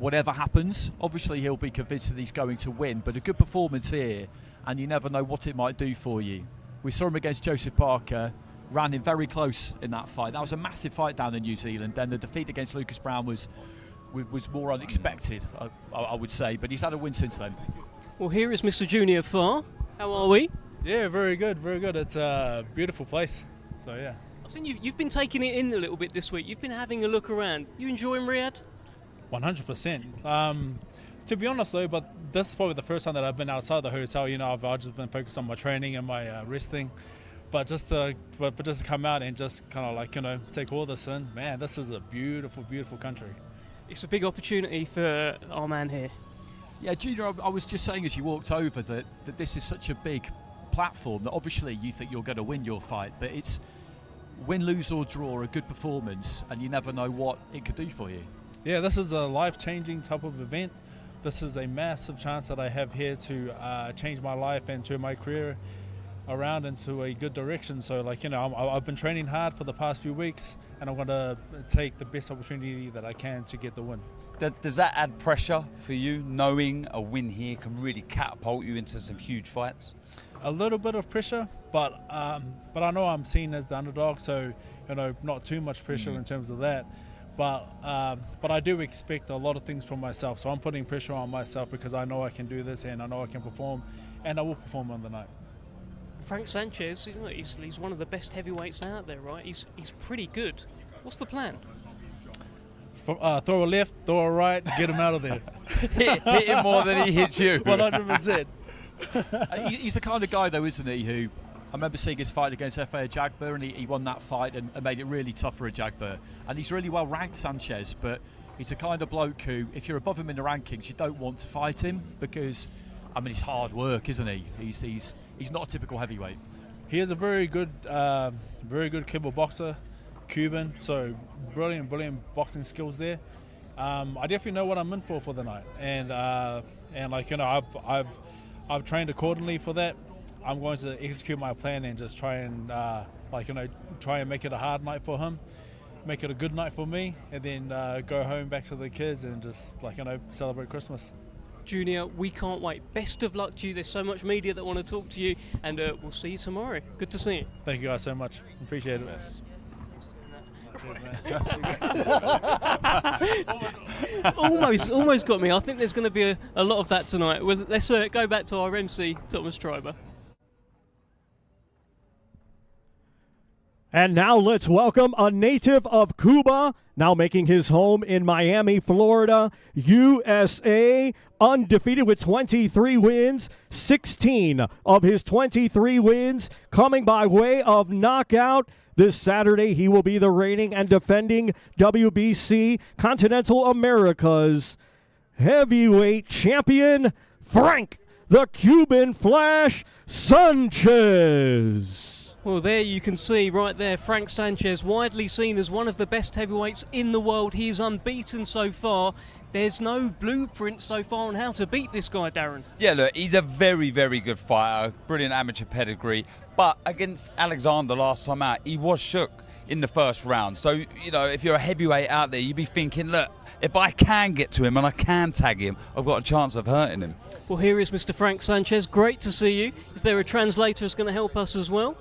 Whatever happens, obviously he'll be convinced that he's going to win, but a good performance here, and you never know what it might do for you. We saw him against Joseph Parker, ran him very close in that fight. That was a massive fight down in New Zealand, and the defeat against Lucas Brown was more unexpected, I would say, but he's had a win since then. Well, here is Mr. Junior Farr. How are we? Yeah, very good, very good. It's a beautiful place, so yeah. I've seen you've been taking it in a little bit this week. You've been having a look around. You enjoying Riyadh? 100%. To be honest though, but this is probably the first time that I've been outside the hotel. You know, I've just been focused on my training and my resting. But just to come out and just kind of like, you know, take all this in, man, this is a beautiful, beautiful country. It's a big opportunity for our man here. Yeah, Junior, I was just saying as you walked over that this is such a big platform that obviously you think you're going to win your fight, but it's win, lose or draw, a good performance, and you never know what it could do for you. Yeah, this is a life-changing type of event. This is a massive chance that I have here to change my life and turn my career around into a good direction. So, like, you know, I've been training hard for the past few weeks, and I'm going to take the best opportunity that I can to get the win. Does that add pressure for you, knowing a win here can really catapult you into some huge fights? A little bit of pressure, but I know I'm seen as the underdog, so, you know, not too much pressure in terms of that. But I do expect a lot of things from myself, so I'm putting pressure on myself because I know I can do this and I know I can perform, and I will perform on the night. Frank Sanchez, you know, he's one of the best heavyweights out there, right? He's pretty good. What's the plan? Throw a left, throw a right, get him out of there. hit him more than he hits you. 100%. He's the kind of guy, though, isn't he, who I remember seeing his fight against F.A. Ajagba, and he won that fight and made it really tough for Ajagba. And he's really well ranked, Sanchez, but he's the kind of bloke who, if you're above him in the rankings, you don't want to fight him because, I mean, it's hard work, isn't he? He's not a typical heavyweight. He is a very good clever boxer, Cuban, so brilliant boxing skills there. I definitely know what I'm in for the night, and like, you know, I've trained accordingly for that. I'm going to execute my plan and just try and like, you know, try and make it a hard night for him, make it a good night for me, and then go home back to the kids and just, like, you know, celebrate Christmas. Junior, we can't wait. Best of luck to you. There's so much media that want to talk to you, and we'll see you tomorrow. Good to see you. Thank you guys so much. Appreciate it. Almost got me. I think there's going to be a lot of that tonight. Well, let's go back to our MC, Thomas Treiber. And now let's welcome a native of Cuba, now making his home in Miami, Florida, USA, undefeated with 23 wins, 16 of his 23 wins coming by way of knockout. This Saturday, he will be the reigning and defending WBC Continental Americas heavyweight champion, Frank the Cuban Flash Sanchez. Well, there you can see right there, Frank Sanchez, widely seen as one of the best heavyweights in the world. He is unbeaten so far. There's no blueprint so far on how to beat this guy, Darren. Yeah, look, he's a very, very good fighter, brilliant amateur pedigree. But against Alexander last time out, he was shook in the first round. So, you know, if you're a heavyweight out there, you'd be thinking, look, if I can get to him and I can tag him, I've got a chance of hurting him. Well, here is Mr. Frank Sanchez. Great to see you. Is there a translator that's going to help us as well?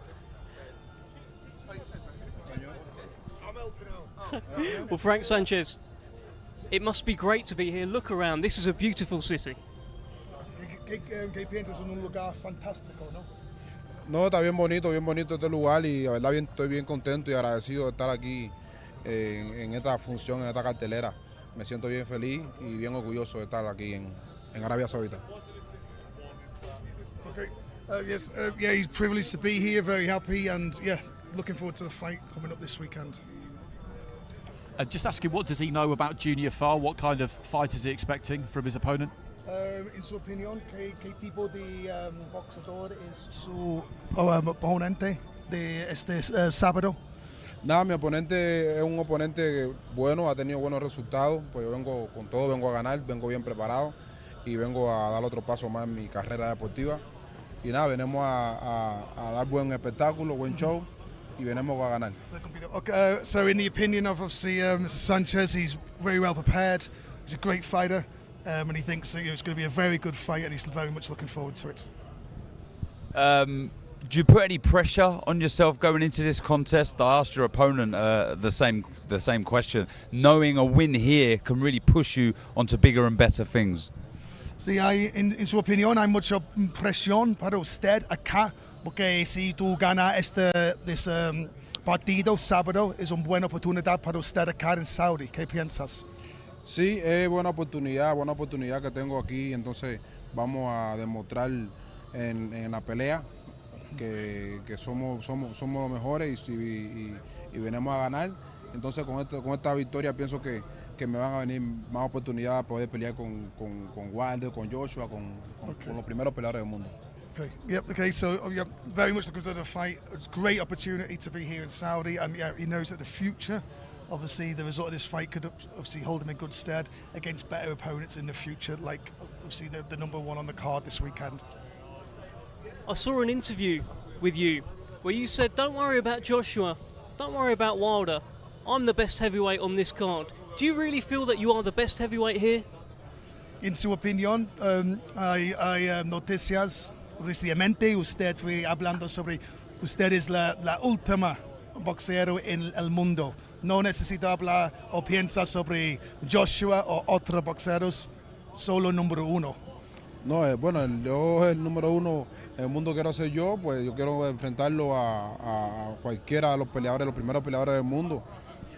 Well, Frank Sanchez, it must be great to be here. Look around. This is a beautiful city. ¿Qué piensas en un lugar fantástico, no? No, está bien bonito este lugar y la verdad estoy bien contento y agradecido de estar aquí en esta función, en esta cartelera. Me siento bien feliz y bien orgulloso de estar aquí en Arabia Saudita. Okay. Yes. Yeah, he's privileged to be here. Very happy, and yeah, looking forward to the fight coming up this weekend. Just asking, what does he know about Junior Farr? What kind of fight is he expecting from his opponent? En su opinión, ¿qué tipo de boxeador es su oponente de este sábado? Nada, mi oponente es un oponente bueno, ha tenido buenos resultados, pues yo vengo con todo, vengo a ganar, vengo bien preparado y vengo a dar otro paso más en mi carrera deportiva. Y nada, venimos a dar buen espectáculo, buen show y venimos a ganar. Okay, so in the opinion of obviously Mr. Sanchez, he's very well prepared, he's a great fighter, and he thinks it's going to be a very good fight, and he's very much looking forward to it. Do you put any pressure on yourself going into this contest? I asked your opponent the same question. Knowing a win here can really push you onto bigger and better things. Sí, en su opinión hay mucha presión para usted acá, porque si tú ganas este partido sábado es una buena oportunidad para usted acá en Saudi. ¿Qué piensas? Sí, es buena oportunidad que tengo aquí, entonces vamos a demostrar en la pelea que somos los mejores y venimos a ganar. Entonces con esta victoria pienso que me van a venir más oportunidades para poder pelear con Wilder, con Joshua, con los primeros peleadores del mundo. Okay. Yep. Okay. So very much looking forward to the fight. It's a great opportunity to be here in Saudi, and he knows that the future, obviously, the result of this fight could obviously hold him in good stead against better opponents in the future, like obviously the number one on the card this weekend. I saw an interview with you where you said, "Don't worry about Joshua, don't worry about Wilder. I'm the best heavyweight on this card." Do you really feel that you are the best heavyweight here? En su opinión, hay noticias recientemente. Usted fue hablando sobre usted es la última boxeador en el mundo. No necesita hablar o piensa sobre Joshua o otros boxeadores, solo número uno. No, bueno, yo el número uno en el mundo quiero ser yo, pues yo quiero enfrentarlo a cualquiera de los peleadores, los primeros peleadores del mundo.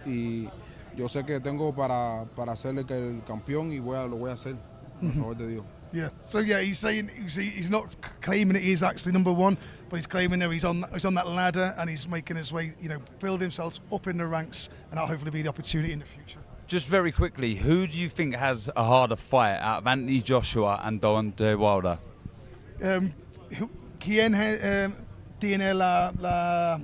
Y yo sé que tengo para ser el campeón y lo voy a hacer, por favor de Dios. Yeah. So yeah, he's saying he's not claiming that he's actually number one, but he's claiming that he's on that ladder and he's making his way, build himself up in the ranks, and that'll hopefully be the opportunity in the future. Just very quickly, who do you think has a harder fight out of Anthony Joshua and Deontay Wilder? ¿Quién tiene la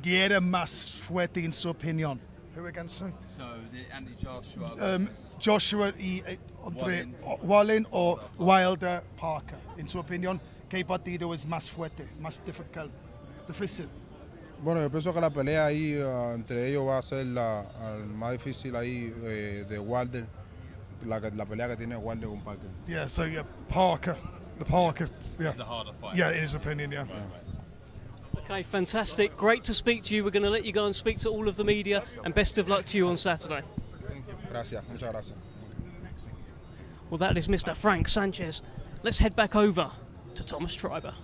guerra más fuerte en su opinión? Who against him? So Anthony Joshua. Joshua y Wallin o Wilder Parker. En su opinión, ¿qué partido es más fuerte, más difícil? Bueno, yo pienso que la pelea ahí entre ellos va a ser la más difícil ahí de Wilder, la pelea que tiene Wilder con Parker. Yeah, so Parker, yeah. It's a harder fight. Yeah, in his opinion, yeah. Okay, fantastic. Great to speak to you. We're going to let you go and speak to all of the media, and best of luck to you on Saturday. Gracias, muchas gracias. Well, that is Mr. Frank Sanchez. Let's head back over to Thomas Triber.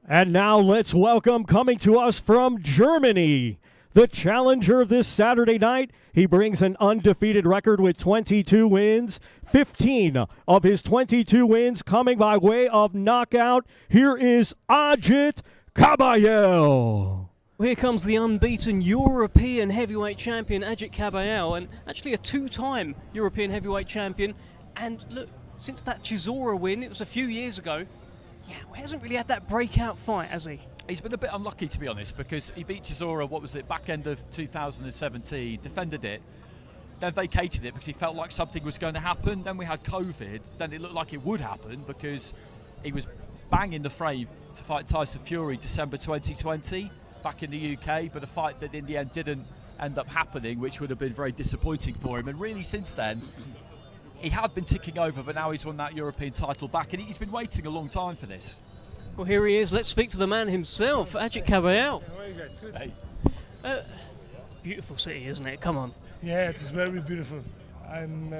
And now let's welcome, coming to us from Germany, the challenger this Saturday night. He brings an undefeated record with 22 wins, 15 of his 22 wins coming by way of knockout. Here is AIT Kabayel. Here comes the unbeaten European heavyweight champion, AIT Kabayel, and actually a two-time European heavyweight champion. And look, since that Chisora win, it was a few years ago, he hasn't really had that breakout fight, has he? He's been a bit unlucky, to be honest, because he beat Chisora, back end of 2017, defended it, then vacated it because he felt like something was going to happen. Then we had COVID, then it looked like it would happen because he was bang in the frame to fight Tyson Fury December 2020 back in the UK, but a fight that in the end didn't end up happening, which would have been very disappointing for him. And really since then, he had been ticking over, but now he's won that European title back, and he's been waiting a long time for this. Well, here he is. Let's speak to the man himself, AIT Kabayel. How are you guys? Good. Hey. Beautiful city, isn't it? Come on. Yeah, it's very beautiful. I'm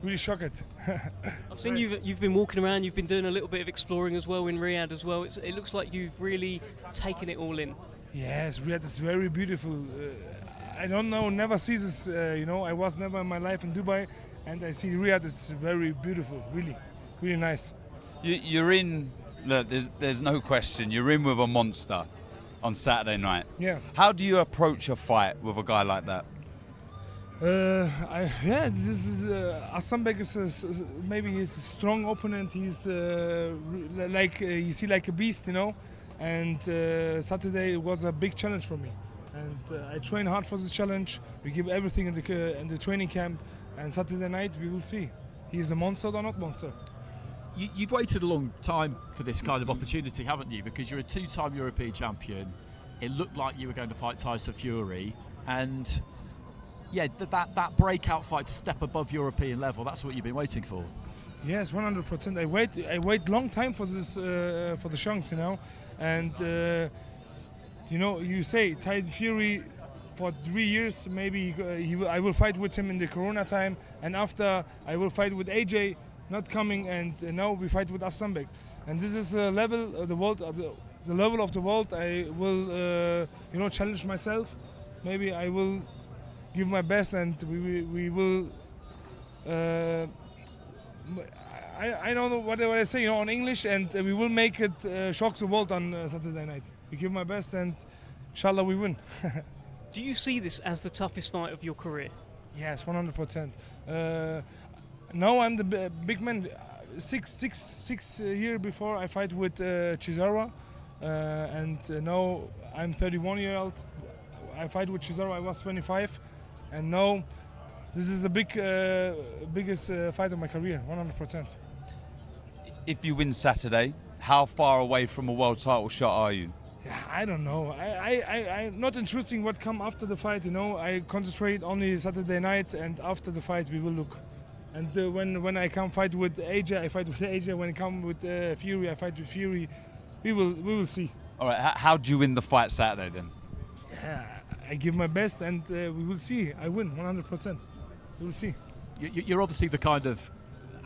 really shocked. I've seen you've been walking around. You've been doing a little bit of exploring as well in Riyadh as well. It looks like you've really taken it all in. Yes, Riyadh is very beautiful. I don't know, never see this. I was never in my life in Dubai, and I see Riyadh is very beautiful. Really, really nice. You're in. Look, there's no question. You're in with a monster on Saturday night. Yeah. How do you approach a fight with a guy like that? This is Aslanbek is maybe he's a strong opponent. He's you see like a beast, And Saturday was a big challenge for me, and I train hard for this challenge. We give everything in the training camp, and Saturday night we will see. He is a monster or not monster. You've waited a long time for this kind of opportunity, haven't you? Because you're a two-time European champion. it looked like you were going to fight Tyson Fury, and yeah, that breakout fight to step above European level, that's what you've been waiting for. Yes, 100%. I wait long time for this for the chance, you know, and you know, you say Tyson Fury for 3 years, maybe I will fight with him in the Corona time, and after I will fight with AJ, not coming, and now we fight with Aslanbek, and this is a level of the world, the level of the world. I will you know, challenge myself. Maybe I will give my best, and we will. I don't know what I say, you know, on English, and we will make it shock the world on Saturday night. We give my best, and inshallah we win. Do you see this as the toughest fight of your career? Yes, 100%. Now I'm the big man. Six years before I fight with Chisora, and now I'm 31 years old. I fight with Chisora. I was 25, and now this is the biggest fight of my career, 100%. If you win Saturday, how far away from a world title shot are you? I don't know. I'm not interested in what come after the fight. You know, I concentrate only Saturday night, and after the fight we will look. And when I come fight with AJ, I fight with AJ. When I come with Fury, I fight with Fury. We will see. All right. How do you win the fight Saturday then? I give my best, and we will see. I win 100%. We will see. You're obviously the kind of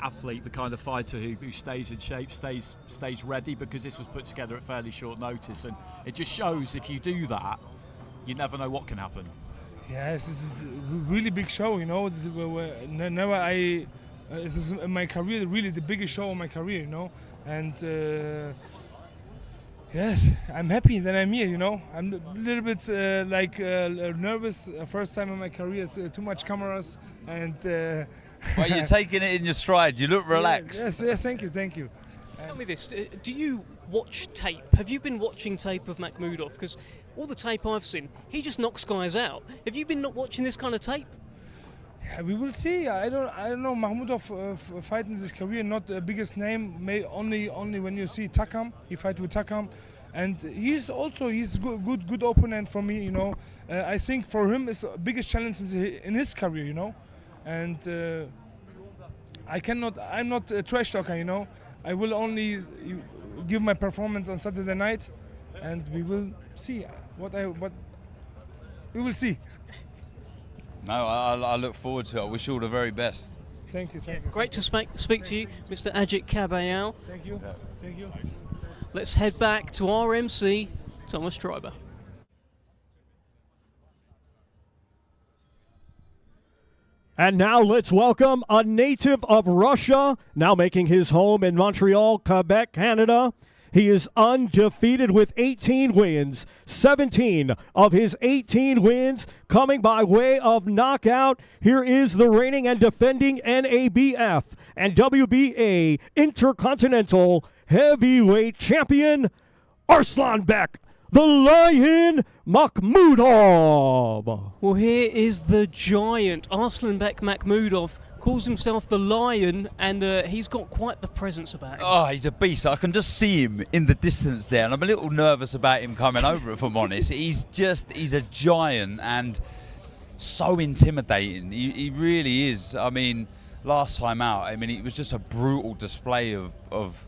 athlete, the kind of fighter who stays in shape, stays ready, because this was put together at fairly short notice, and it just shows if you do that, you never know what can happen. Yes, this is a really big show, you know. This is this is in my career really the biggest show of my career, you know. And yes, I'm happy that I'm here, you know. I'm a little bit nervous. First time in my career, too much cameras, and Well, you're taking it in your stride. You look relaxed. Yes, thank you. Tell me this, do you watch tape? Have you been watching tape of Makhmudov? Because all the tape I've seen, he just knocks guys out. Have you been not watching this kind of tape? Yeah, we will see. I don't know. Makhmudov fighting his career, not the biggest name. Only when you see Takam, he fight with Takam, and he's good opponent for me. You know, I think for him it's the biggest challenge in his career. You know, and I'm not a trash talker. You know, I will only give my performance on Saturday night, and we will see what we will see. No, I look forward to it. I wish you all the very best. Thank you. Great to speak to you, Mr. AIT Kabayel. Thank you. Thanks. Let's head back to our MC, Thomas Treiber. And now let's welcome a native of Russia, now making his home in Montreal, Quebec, Canada. He is undefeated with 18 wins, 17 of his 18 wins coming by way of knockout. Here is the reigning and defending NABF and WBA Intercontinental Heavyweight Champion, Arslanbek, the Lion Makhmudov. Well, here is the giant, Arslanbek Makhmudov. Calls himself the Lion, and he's got quite the presence about him. Oh, he's a beast. I can just see him in the distance there, and I'm a little nervous about him coming over, if I'm honest. He's a giant and so intimidating. He really is. I mean, last time out, it was just a brutal display of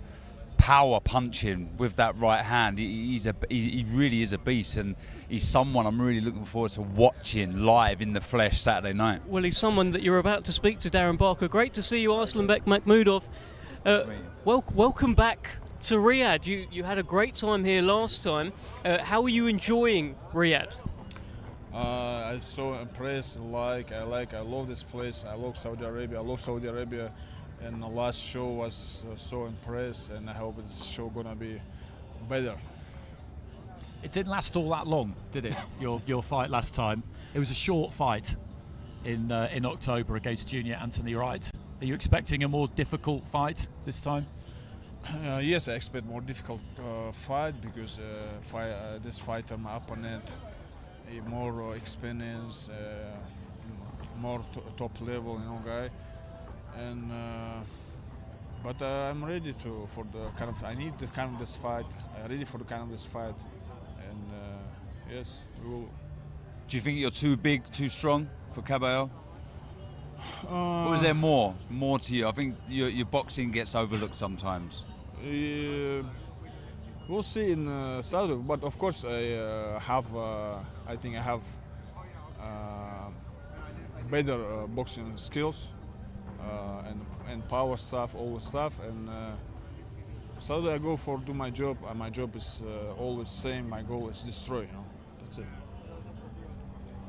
power punching with that right hand. He really is a beast, and he's someone I'm really looking forward to watching live in the flesh Saturday night. Well, he's someone that you're about to speak to, Darren Barker. Great to see you, Arslanbek Makhmudov. Welcome back to Riyadh. You had a great time here last time. How are you enjoying Riyadh? I'm so impressed. I love this place. I love Saudi Arabia. And the last show was so impressed, and I hope this show gonna be better. It didn't last all that long, did it? your fight last time. It was a short fight in October against Junior Anthony Wright. Are you expecting a more difficult fight this time? Yes, I expect more difficult fight because this fighter, my opponent, more experience, more top level, guy. And but I'm ready I need the kind of this fight. I'm ready for the kind of this fight, and Yes, we will. Do you think you're too big, too strong for Kabayel? Or is there more to you? I think your boxing gets overlooked sometimes. We'll see in Saudi, but of course I think I have better boxing skills and power stuff, all the stuff. And Saudi, I go for do my job, and my job is always same. My goal is destroy. That's it.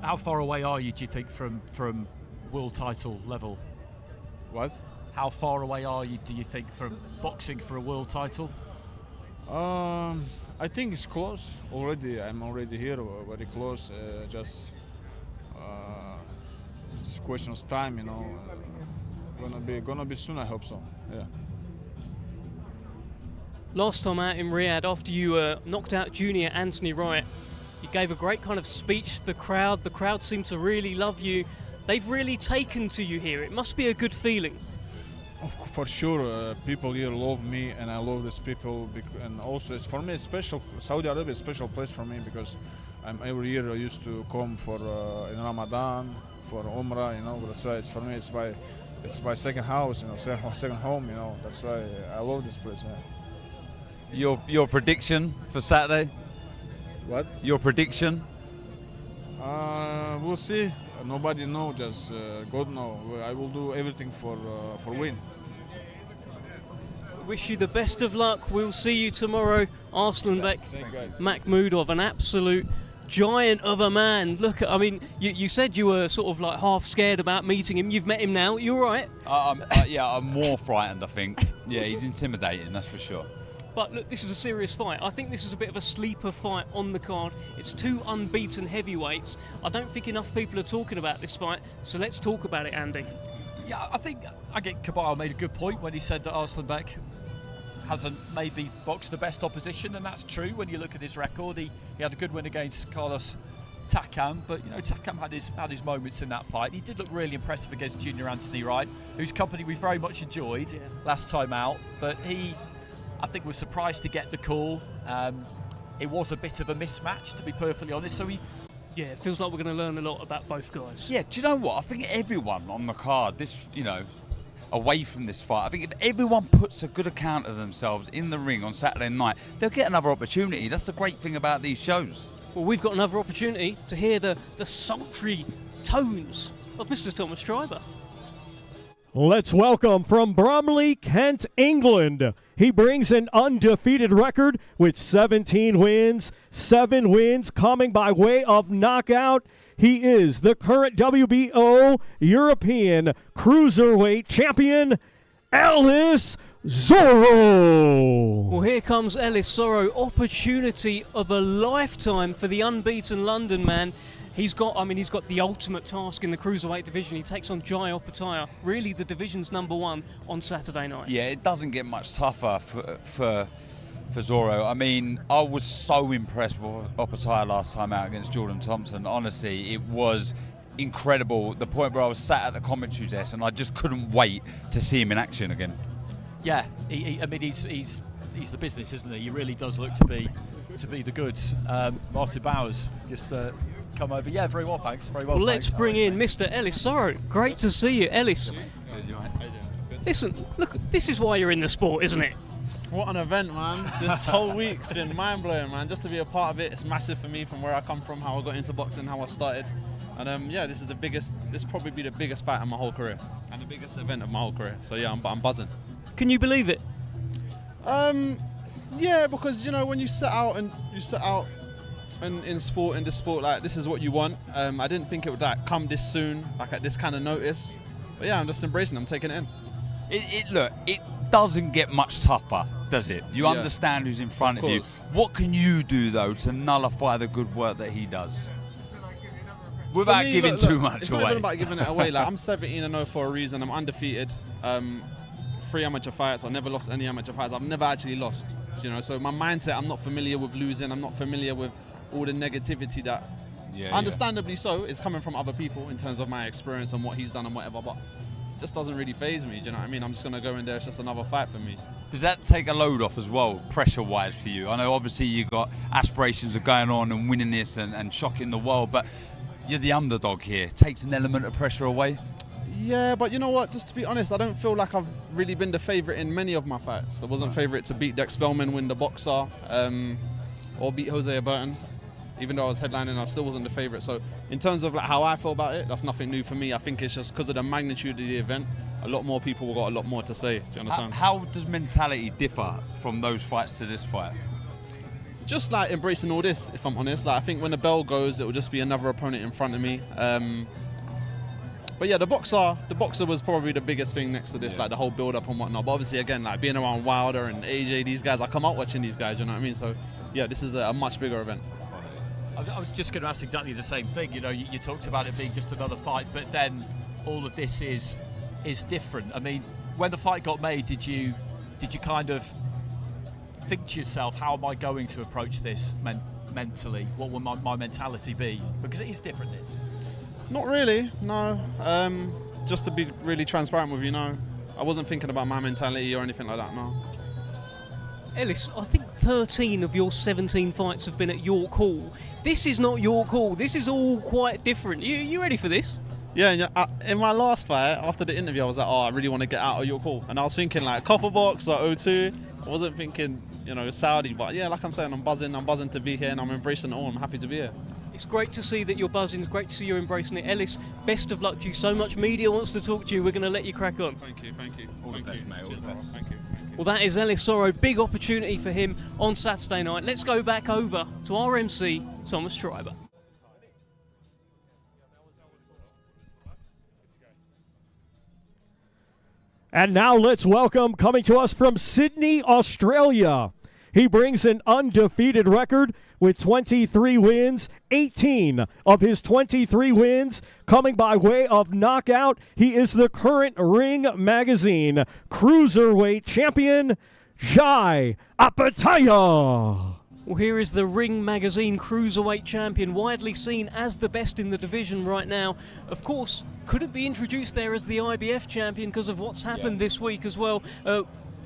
How far away are you, do you think, from world title level? What? How far away are you, do you think, from boxing for a world title? I think it's close already. I'm already here, very close. It's a question of time, Gonna be soon. I hope so. Yeah. Last time out in Riyadh, after you knocked out junior Anthony Wright, you gave a great kind of speech to the crowd seemed to really love you. They've really taken to you here. It must be a good feeling. For sure, people here love me, and I love these people. And also, it's for me a special. Saudi Arabia is a special place for me because every year I used to come for in Ramadan for Umrah. That's why it's for me. It's my second house. Second home. That's why I love this place. Yeah. Your prediction for Saturday? What? Your prediction? We'll see. Nobody knows, just God knows. I will do everything for win. Wish you the best of luck. We'll see you tomorrow. Arslanbek Makhmudov, an absolute giant of a man. Look, you said you were sort of like half scared about meeting him. You've met him now. You all right? I'm more frightened, I think. Yeah, he's intimidating, that's for sure. But look, this is a serious fight. I think this is a bit of a sleeper fight on the card. It's two unbeaten heavyweights. I don't think enough people are talking about this fight, so let's talk about it, Andy. Yeah, I think Kabayel made a good point when he said that Arslanbek hasn't maybe boxed the best opposition, and that's true when you look at his record. He had a good win against Carlos Takam, but Takam had his moments in that fight. He did look really impressive against junior Anthony Wright, whose company we very much enjoyed last time out, but I think was surprised to get the call. It was a bit of a mismatch, to be perfectly honest. So it feels like we're going to learn a lot about both guys. Yeah, do you know what? I think everyone on the card, away from this fight, I think if everyone puts a good account of themselves in the ring on Saturday night, they'll get another opportunity. That's the great thing about these shows. Well, we've got another opportunity to hear the sultry tones of Mr. Thomas Schreiber. Let's welcome from Bromley, Kent, England. He brings an undefeated record with 17 wins, 7 wins coming by way of knockout. He is the current WBO European Cruiserweight Champion, Ellis Zoro. Well, here comes Ellis Zoro. Opportunity of a lifetime for the unbeaten London man. He's got the ultimate task in the cruiserweight division. He takes on Xai Aaya, really the division's #1 on Saturday night. Yeah, it doesn't get much tougher for Zoro. I was so impressed with Aaya last time out against Jordan Thompson. Honestly, it was incredible. The point where I was sat at the commentary desk and I just couldn't wait to see him in action again. Yeah, he's the business, isn't he? He really does look to be the goods. Martin Bowers just come over. Yeah, very well, thanks. Very well. Well, let's bring in Mr. Ellis Zoro. Great to see you, Ellis. Listen, look, this is why you're in the sport, isn't it? What an event, man. This whole week's been mind-blowing, man. Just to be a part of it, it's massive for me from where I come from, how I got into boxing, how I started. And this probably be the biggest fight of my whole career and the biggest event of my whole career. So yeah, I'm buzzing. Can you believe it? Yeah, because when you set out in this sport, like this is what you want. I didn't think it would come this soon, like at this kind of notice. But yeah, I'm just embracing it. I'm taking it in. It doesn't get much tougher, does it? You understand who's in front of you. What can you do though to nullify the good work that he does? Without giving too much away. It's not even about giving it away. Like I'm 17-0 for a reason. I'm undefeated. 3 amateur fights. I've never lost any amateur fights. I've never actually lost. So my mindset, I'm not familiar with losing. I'm not familiar with all the negativity that, understandably so, is coming from other people in terms of my experience and what he's done and whatever. But just doesn't really faze me. Do you know what I mean? I'm just going to go in there. It's just another fight for me. Does that take a load off as well, pressure-wise for you? I know obviously you got aspirations of going on and winning this and shocking the world, but you're the underdog here. It takes an element of pressure away. Yeah, but you know what? Just to be honest, I don't feel like I've really been the favourite in many of my fights. I wasn't favourite to beat Dex Spellman, win the boxer, or beat Jose Burton. Even though I was headlining, I still wasn't the favourite. So in terms of like how I feel about it, that's nothing new for me. I think it's just because of the magnitude of the event. A lot more people have got a lot more to say. Do you understand? How does mentality differ from those fights to this fight? Just like embracing all this, if I'm honest. Like I think when the bell goes, it will just be another opponent in front of me. But yeah, the boxer was probably the biggest thing next to this, like the whole build-up and whatnot. But obviously, again, like being around Wilder and AJ, these guys, I come out watching these guys. You know what I mean? So yeah, this is a much bigger event. I was just going to ask exactly the same thing. You know, you talked about it being just another fight, but then all of this is different. I mean, when the fight got made, did you kind of think to yourself, how am I going to approach this mentally? What will my mentality be? Because it is different, this. Not really, no. Just to be really transparent with you, no. I wasn't thinking about my mentality or anything like that, no. Ellis, I think 13 of your 17 fights have been at York Hall. This is not York Hall. This is all quite different. You ready for this? Yeah, in my last fight, after the interview, I was like, oh, I really want to get out of York Hall. And I was thinking like copper box or O2. I wasn't thinking, you know, Saudi. But yeah, like I'm saying, I'm buzzing to be here and I'm embracing it all. I'm happy to be here. It's great to see that you're buzzing. It's great to see you're embracing it. Ellis, best of luck to you. So much media wants to talk to you. We're going to let you crack on. Thank you. All the best, mate. All the best. Thank you. Well, that is Ellis Zoro. Big opportunity for him on Saturday night. Let's go back over to our MC, Thomas Schreiber. And now let's welcome, coming to us from Sydney, Australia. He brings an undefeated record with 23 wins, 18 of his 23 wins coming by way of knockout. He is the current Ring Magazine Cruiserweight Champion, Xai Aaya. Well, here is the Ring Magazine Cruiserweight Champion, widely seen as the best in the division right now. Of course, couldn't be introduced there as the IBF champion because of what's happened this week as well.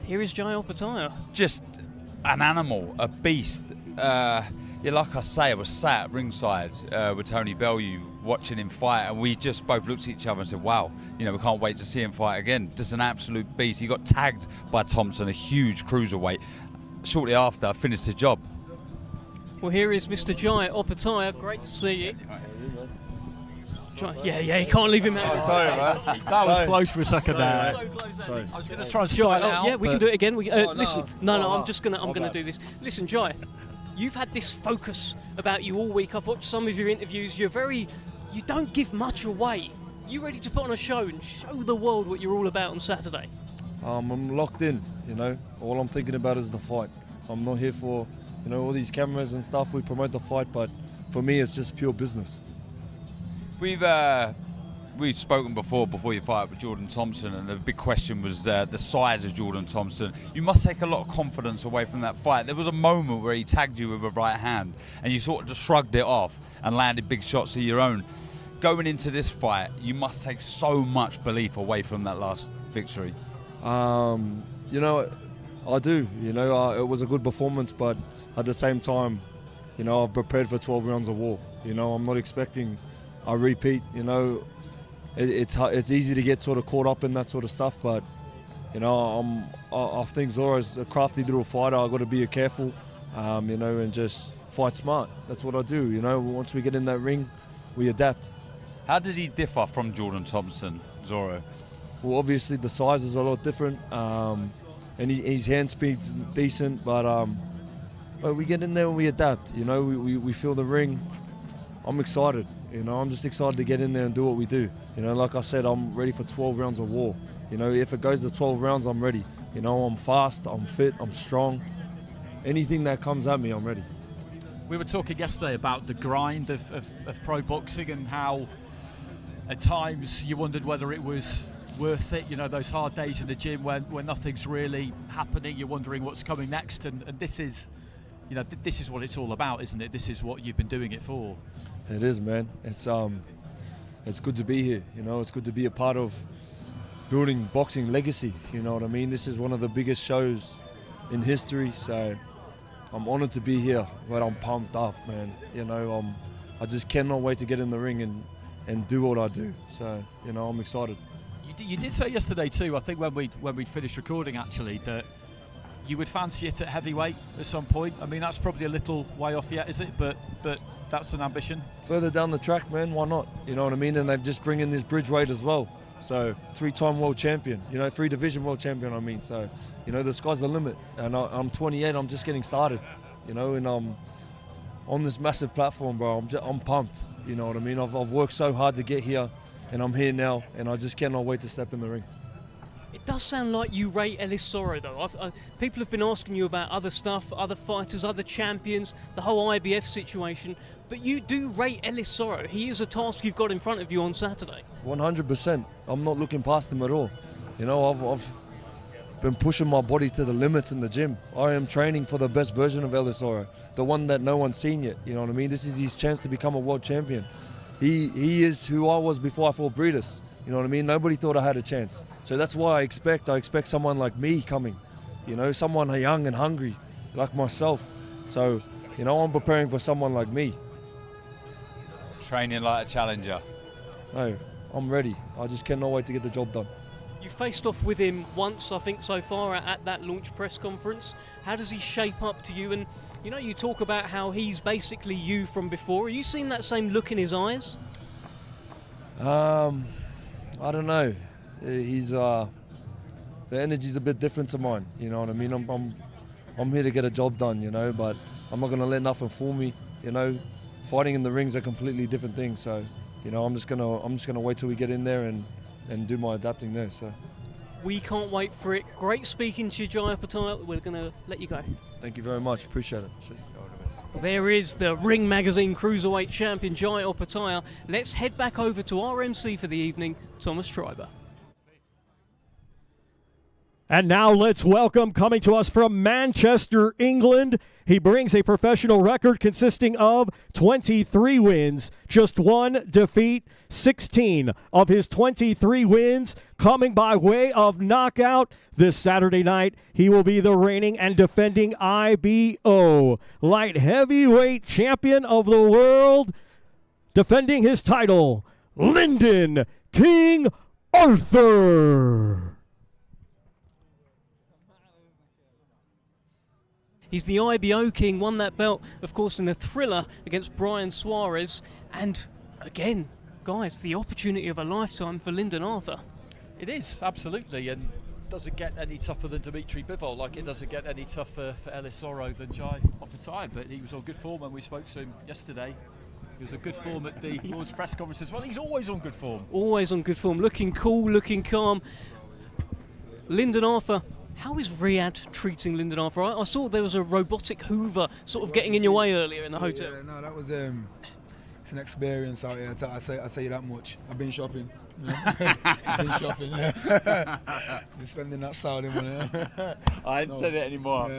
Here is Xai Aaya. Just an animal, a beast. Yeah, like I say, I was sat ringside with Tony Bellew watching him fight, and we just both looked at each other and said, wow, you know, we can't wait to see him fight again. Just an absolute beast. He got tagged by Thompson, a huge cruiserweight. Shortly after, I finished the job. Well, here is Mr. Xai Aaya. Great to see you. Yeah, you can't leave him out. Sorry, man. That was close for a second there. So close, Sorry. I was going to try and start it out. Yeah, we can do it again. Listen, no, Oh, I'm gonna do this. Listen, Xai, you've had this focus about you all week. I've watched some of your interviews. You don't give much away. You ready to put on a show and show the world what you're all about on Saturday? I'm locked in, you know. All I'm thinking about is the fight. I'm not here for, you know, all these cameras and stuff. We promote the fight, but for me, it's just pure business. We've spoken before your fight with Jordan Thompson, and the big question was the size of Jordan Thompson. You must take a lot of confidence away from that fight. There was a moment where he tagged you with a right hand, and you sort of just shrugged it off and landed big shots of your own. Going into this fight, you must take so much belief away from that last victory. You know, I do. You know, it was a good performance, but at the same time, you know, I've prepared for 12 rounds of war. You know, I'm not expecting a repeat. You know, it's easy to get sort of caught up in that sort of stuff, but you know, I think Zoro's a crafty little fighter. I've got to be careful, you know, and just fight smart. That's what I do. You know, once we get in that ring, we adapt. How did he differ from Jordan Thompson, Zoro? Well, obviously the size is a lot different, and his hand speed's decent, but we get in there and we adapt. You know, we feel the ring. I'm excited. You know, I'm just excited to get in there and do what we do. You know, like I said, I'm ready for 12 rounds of war. You know, if it goes to 12 rounds, I'm ready. You know, I'm fast, I'm fit, I'm strong. Anything that comes at me, I'm ready. We were talking yesterday about the grind of pro boxing and how at times you wondered whether it was worth it. You know, those hard days in the gym when nothing's really happening, you're wondering what's coming next, and this is, you know, this is what it's all about, isn't it? This is what you've been doing it for. It is, man. It's good to be here. You know, it's good to be a part of building boxing legacy. You know what I mean? This is one of the biggest shows in history, so I'm honoured to be here, but I'm pumped up, man. You know, I just cannot wait to get in the ring and do what I do. So, you know, I'm excited. You did say yesterday too, I think when we'd finished recording actually, that you would fancy it at heavyweight at some point. I mean, that's probably a little way off yet, is it? But that's an ambition. Further down the track, man, why not? You know what I mean? And they've just bring in this bridgeweight as well. So 3-time world champion, you know, 3-division world champion, I mean. So, you know, the sky's the limit. And I'm 28, I'm just getting started, you know, and I'm on this massive platform, bro. I'm pumped, you know what I mean? I've worked so hard to get here, and I'm here now, and I just cannot wait to step in the ring. It does sound like you rate Ellis Zoro, though. People have been asking you about other stuff, other fighters, other champions, the whole IBF situation, but you do rate Ellis Zoro. He is a task you've got in front of you on Saturday. 100%. I'm not looking past him at all. You know, I've been pushing my body to the limits in the gym. I am training for the best version of Ellis Zoro, the one that no one's seen yet. You know what I mean? This is his chance to become a world champion. He is who I was before I fought Breeders. You know what I mean? Nobody thought I had a chance. So that's why I expect someone like me coming. You know, someone young and hungry like myself. So, you know, I'm preparing for someone like me. Training like a challenger. No, I'm ready. I just cannot wait to get the job done. You faced off with him once, I think, so far at that launch press conference. How does he shape up to you? And, you know, you talk about how he's basically you from before. Are you seeing that same look in his eyes? I don't know. The energy's a bit different to mine. You know what I mean? I'm here to get a job done, you know, but I'm not gonna let nothing fool me. You know, fighting in the ring's a completely different thing. So, you know, I'm just gonna wait till we get in there and do my adapting there. So. We can't wait for it. Great speaking to you, Xai Aaya. We're gonna let you go. Thank you very much. Appreciate it. Cheers. There is the Ring Magazine Cruiserweight Champion, Xai Aaya. Let's head back over to our MC for the evening, Thomas Schreiber. And now let's welcome, coming to us from Manchester, England, he brings a professional record consisting of 23 wins, just one defeat, 16 of his 23 wins coming by way of knockout. This Saturday night, he will be the reigning and defending IBO light heavyweight champion of the world, defending his title, Lindon King Arthur. He's the IBO king, won that belt, of course, in a thriller against Brian Suarez. And again, guys, the opportunity of a lifetime for Lyndon Arthur. It is, absolutely, and doesn't get any tougher than Dmitri Bivol, like it doesn't get any tougher for Ellis Zoro than Xai Aaya, but he was on good form when we spoke to him yesterday. He was on good form at the launch press conference as well. He's always on good form. Always on good form, looking cool, looking calm. Lyndon Arthur. How is Riyadh treating Lyndon Arthur? I saw there was a robotic Hoover sort of getting in your way earlier in the hotel. Yeah, no, that was it's an experience out here. I say that much. I've been shopping. I've been shopping. Yeah. Been spending that Saudi money. I ain't said it anymore.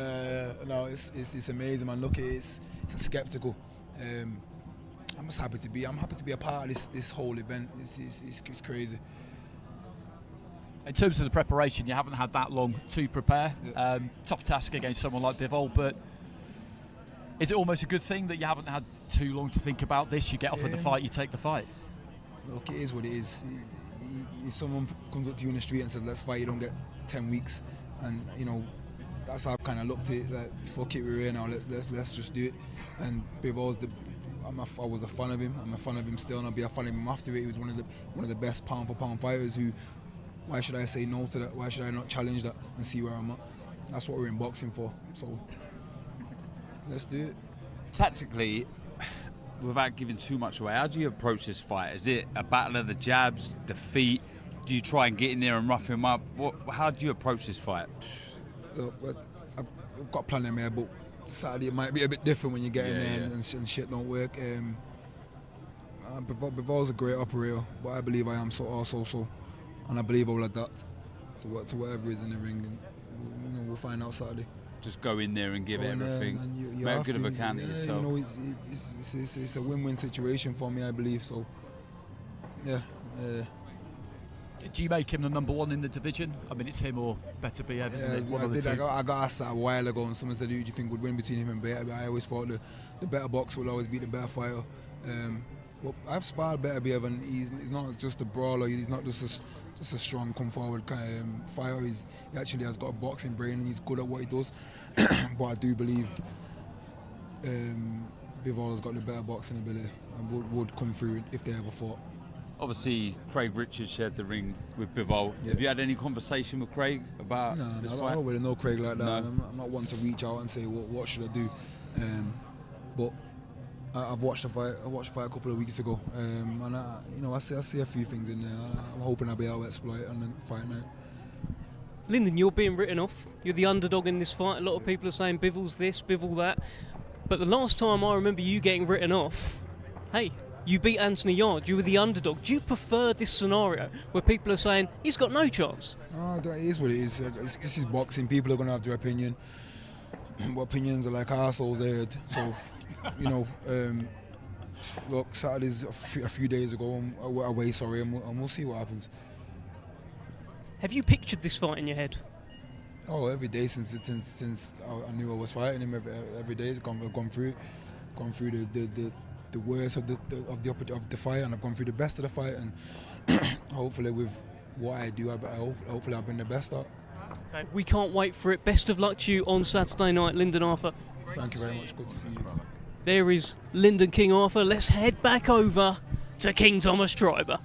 No, it's amazing, man. Look, it's a skeptical. I'm just happy to be. I'm happy to be a part of this whole event. It's crazy. In terms of the preparation, you haven't had that long to prepare. Yeah. Tough task against someone like Bivol, but is it almost a good thing that you haven't had too long to think about this? You get offered the fight, you take the fight. Look, it is what it is. If someone comes up to you in the street and says, let's fight, you don't get 10 weeks. And, you know, that's how I've kind of looked at it, like, fuck it, we're here now, let's just do it. And Bivol's I was a fan of him, I'm a fan of him still, and I'll be a fan of him after it. He was one of the best pound for pound fighters who, why should I say no to that? Why should I not challenge that and see where I'm at? That's what we're in boxing for. So let's do it. Tactically, without giving too much away, how do you approach this fight? Is it a battle of the jabs, the feet? Do you try and get in there and rough him up? How do you approach this fight? Look, I've got a plan in my head, but Saturday it might be a bit different when you get in there and shit don't work. Bivol's a great operator, but I believe I am also. And I believe I will adapt to whatever is in the ring, and we'll find out Saturday. Just go in there and give everything. You Make a good of account of yourself. You know, it's a win-win situation for me, I believe. So, yeah. Do you make him the number one in the division? I mean, it's him or Better Biev, isn't it? One of the two. I got asked that a while ago, and someone said, "Who do you think would win between him and Better?" I always thought the better boxer will always beat the better fighter. Well, I've sparred Better Biev, and he's not just a brawler. He's not just a strong, come forward kind of fighter. He actually has got a boxing brain, and he's good at what he does. But I do believe Bivol has got the better boxing ability and would come through if they ever fought. Obviously, Craig Richards shared the ring with Bivol. Yeah. Have you had any conversation with Craig about this fight? I don't really know Craig like that. No. I'm not one to reach out and say what should I do. But I've watched the fight. I watched the fight a couple of weeks ago, and I see a few things in there. I'm hoping I'll be able to exploit it and then fight night. Lindon, you're being written off. You're the underdog in this fight. A lot of people are saying Bivol's this, Bivol that. But the last time I remember you getting written off, hey, you beat Anthony Yard. You were the underdog. Do you prefer this scenario where people are saying he's got no chance? It is what it is. This is boxing. People are going to have their opinion. What opinions are like arseholes heard. So, look, Saturday's a few days ago. Away, sorry, and we'll see what happens. Have you pictured this fight in your head? Oh, every day since I knew I was fighting him. Every day, I've gone through the worst of the fight, and I've gone through the best of the fight, and hopefully with what I do, hopefully I'll bring the best out. Okay, we can't wait for it. Best of luck to you on Saturday night, Lindon Arthur. Thank you very much. Good to see you. There is Lindon King Arthur. Let's head back over to King Thomas Triber.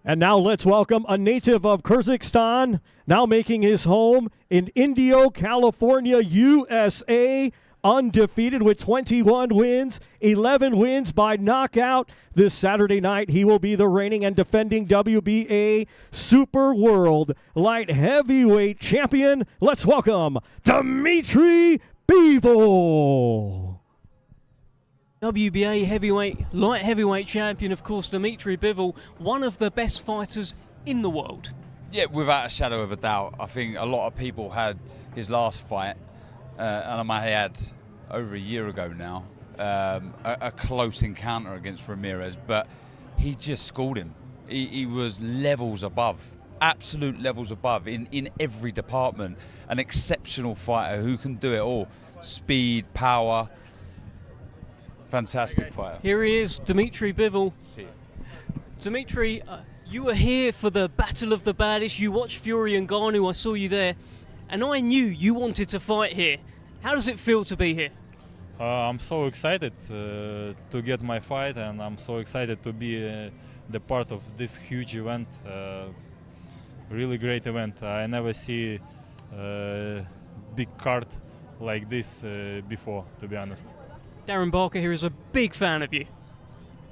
And now let's welcome a native of Kyrgyzstan, now making his home in Indio, California, USA, undefeated with 21 wins, 11 wins by knockout. This Saturday night, he will be the reigning and defending WBA Super World Light Heavyweight Champion. Let's welcome Dmitri Bivol. WBA light heavyweight champion, of course, Dmitri Bivol, one of the best fighters in the world. Yeah, without a shadow of a doubt. I think a lot of people had his last fight, and I might had over a year ago now, a close encounter against Ramirez, but he just schooled him. He was levels above, absolute levels above in every department. An exceptional fighter who can do it all. Speed, power. Fantastic fighter. Here he is, Dmitri Bivol. Dmitri, you were here for the Battle of the Baddest. You watched Fury and Ngannou. I saw you there, and I knew you wanted to fight here. How does it feel to be here? I'm so excited to get my fight, and I'm so excited to be the part of this huge event. Really great event. I never see big card like this before, to be honest. Darren Barker here is a big fan of you.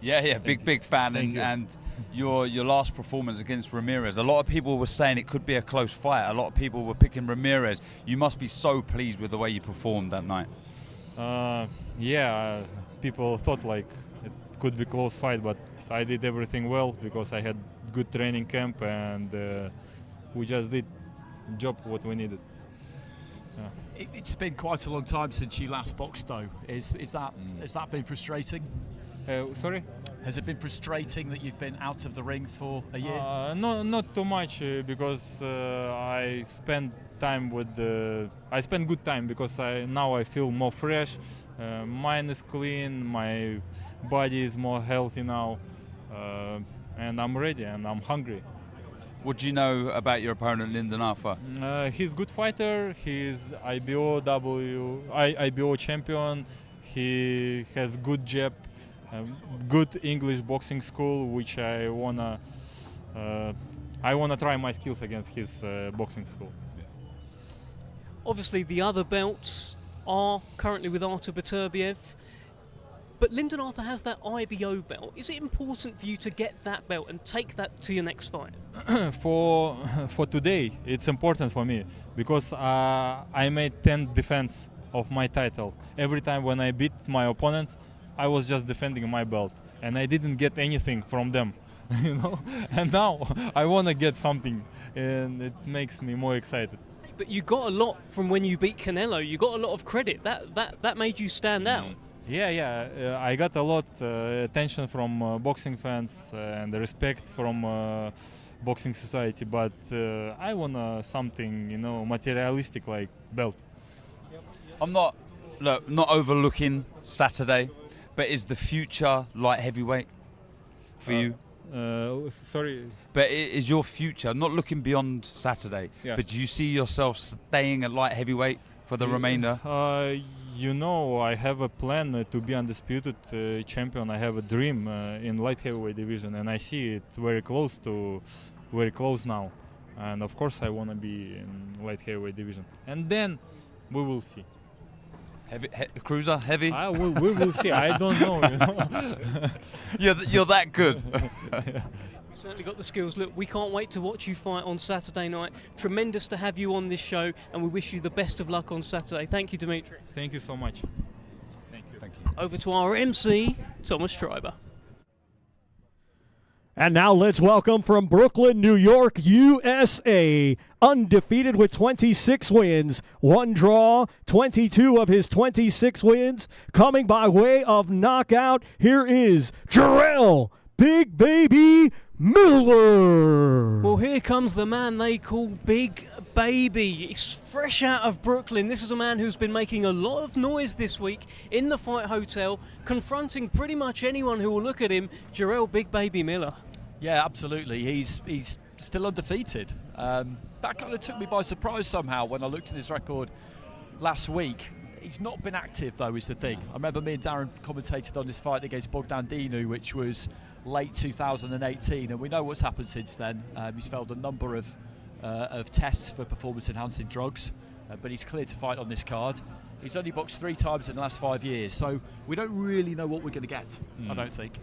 Yeah, big fan. And your last performance against Ramirez, a lot of people were saying it could be a close fight. A lot of people were picking Ramirez. You must be so pleased with the way you performed that night. People thought like it could be a close fight, but I did everything well because I had good training camp, and we just did job what we needed. It's been quite a long time since you last boxed, though. Has that been frustrating? Sorry? Has it been frustrating that you've been out of the ring for a year? No, not too much because I spend time with I spend good time because now I feel more fresh. Mind is clean, my body is more healthy now, and I'm ready and I'm hungry. What do you know about your opponent, Lindon Arthur? He's a good fighter. He's IBO champion. He has good jab, good English boxing school, which I wanna try my skills against his boxing school. Obviously, the other belts are currently with Artur Beterbiev. But Lindon Arthur has that IBO belt. Is it important for you to get that belt and take that to your next fight? For today, it's important for me because I made 10 defense of my title. Every time when I beat my opponents, I was just defending my belt, and I didn't get anything from them, you know. And now I want to get something, and it makes me more excited. But you got a lot from when you beat Canelo. You got a lot of credit. That made you stand out. Yeah. I got a lot attention from boxing fans and respect from boxing society, but I want something, materialistic like belt. I'm not overlooking Saturday, but is the future light heavyweight for you? Sorry. But is your future, not looking beyond Saturday, but do you see yourself staying at light heavyweight for the remainder? I have a plan to be undisputed champion. I have a dream in light heavyweight division, and I see it very close now. And of course, I want to be in light heavyweight division, and then we will see. Heavy, cruiser, heavy? We will see. I don't know. You're that good. You certainly got the skills. Look, we can't wait to watch you fight on Saturday night. Tremendous to have you on this show, and we wish you the best of luck on Saturday. Thank you, Dmitri. Thank you so much. Thank you. Over to our MC, Thomas Schreiber. And now let's welcome from Brooklyn, New York, USA, undefeated with 26 wins, 1 draw, 22 of his 26 wins, coming by way of knockout, here is Jarrell Big Baby Miller. Well, here comes the man they call Big Baby. He's fresh out of Brooklyn. This is a man who's been making a lot of noise this week in the Fight Hotel, confronting pretty much anyone who will look at him. Jarrell Big Baby Miller. Yeah, absolutely. He's still undefeated. That kind of took me by surprise somehow when I looked at his record last week. He's not been active, though, is the thing. I remember me and Darren commentated on this fight against Bogdan Dinu, which was late 2018, and we know what's happened since then. He's failed a number of tests for performance-enhancing drugs, but he's cleared to fight on this card. He's only boxed 3 times in the last 5 years, so we don't really know what we're going to get, I don't think.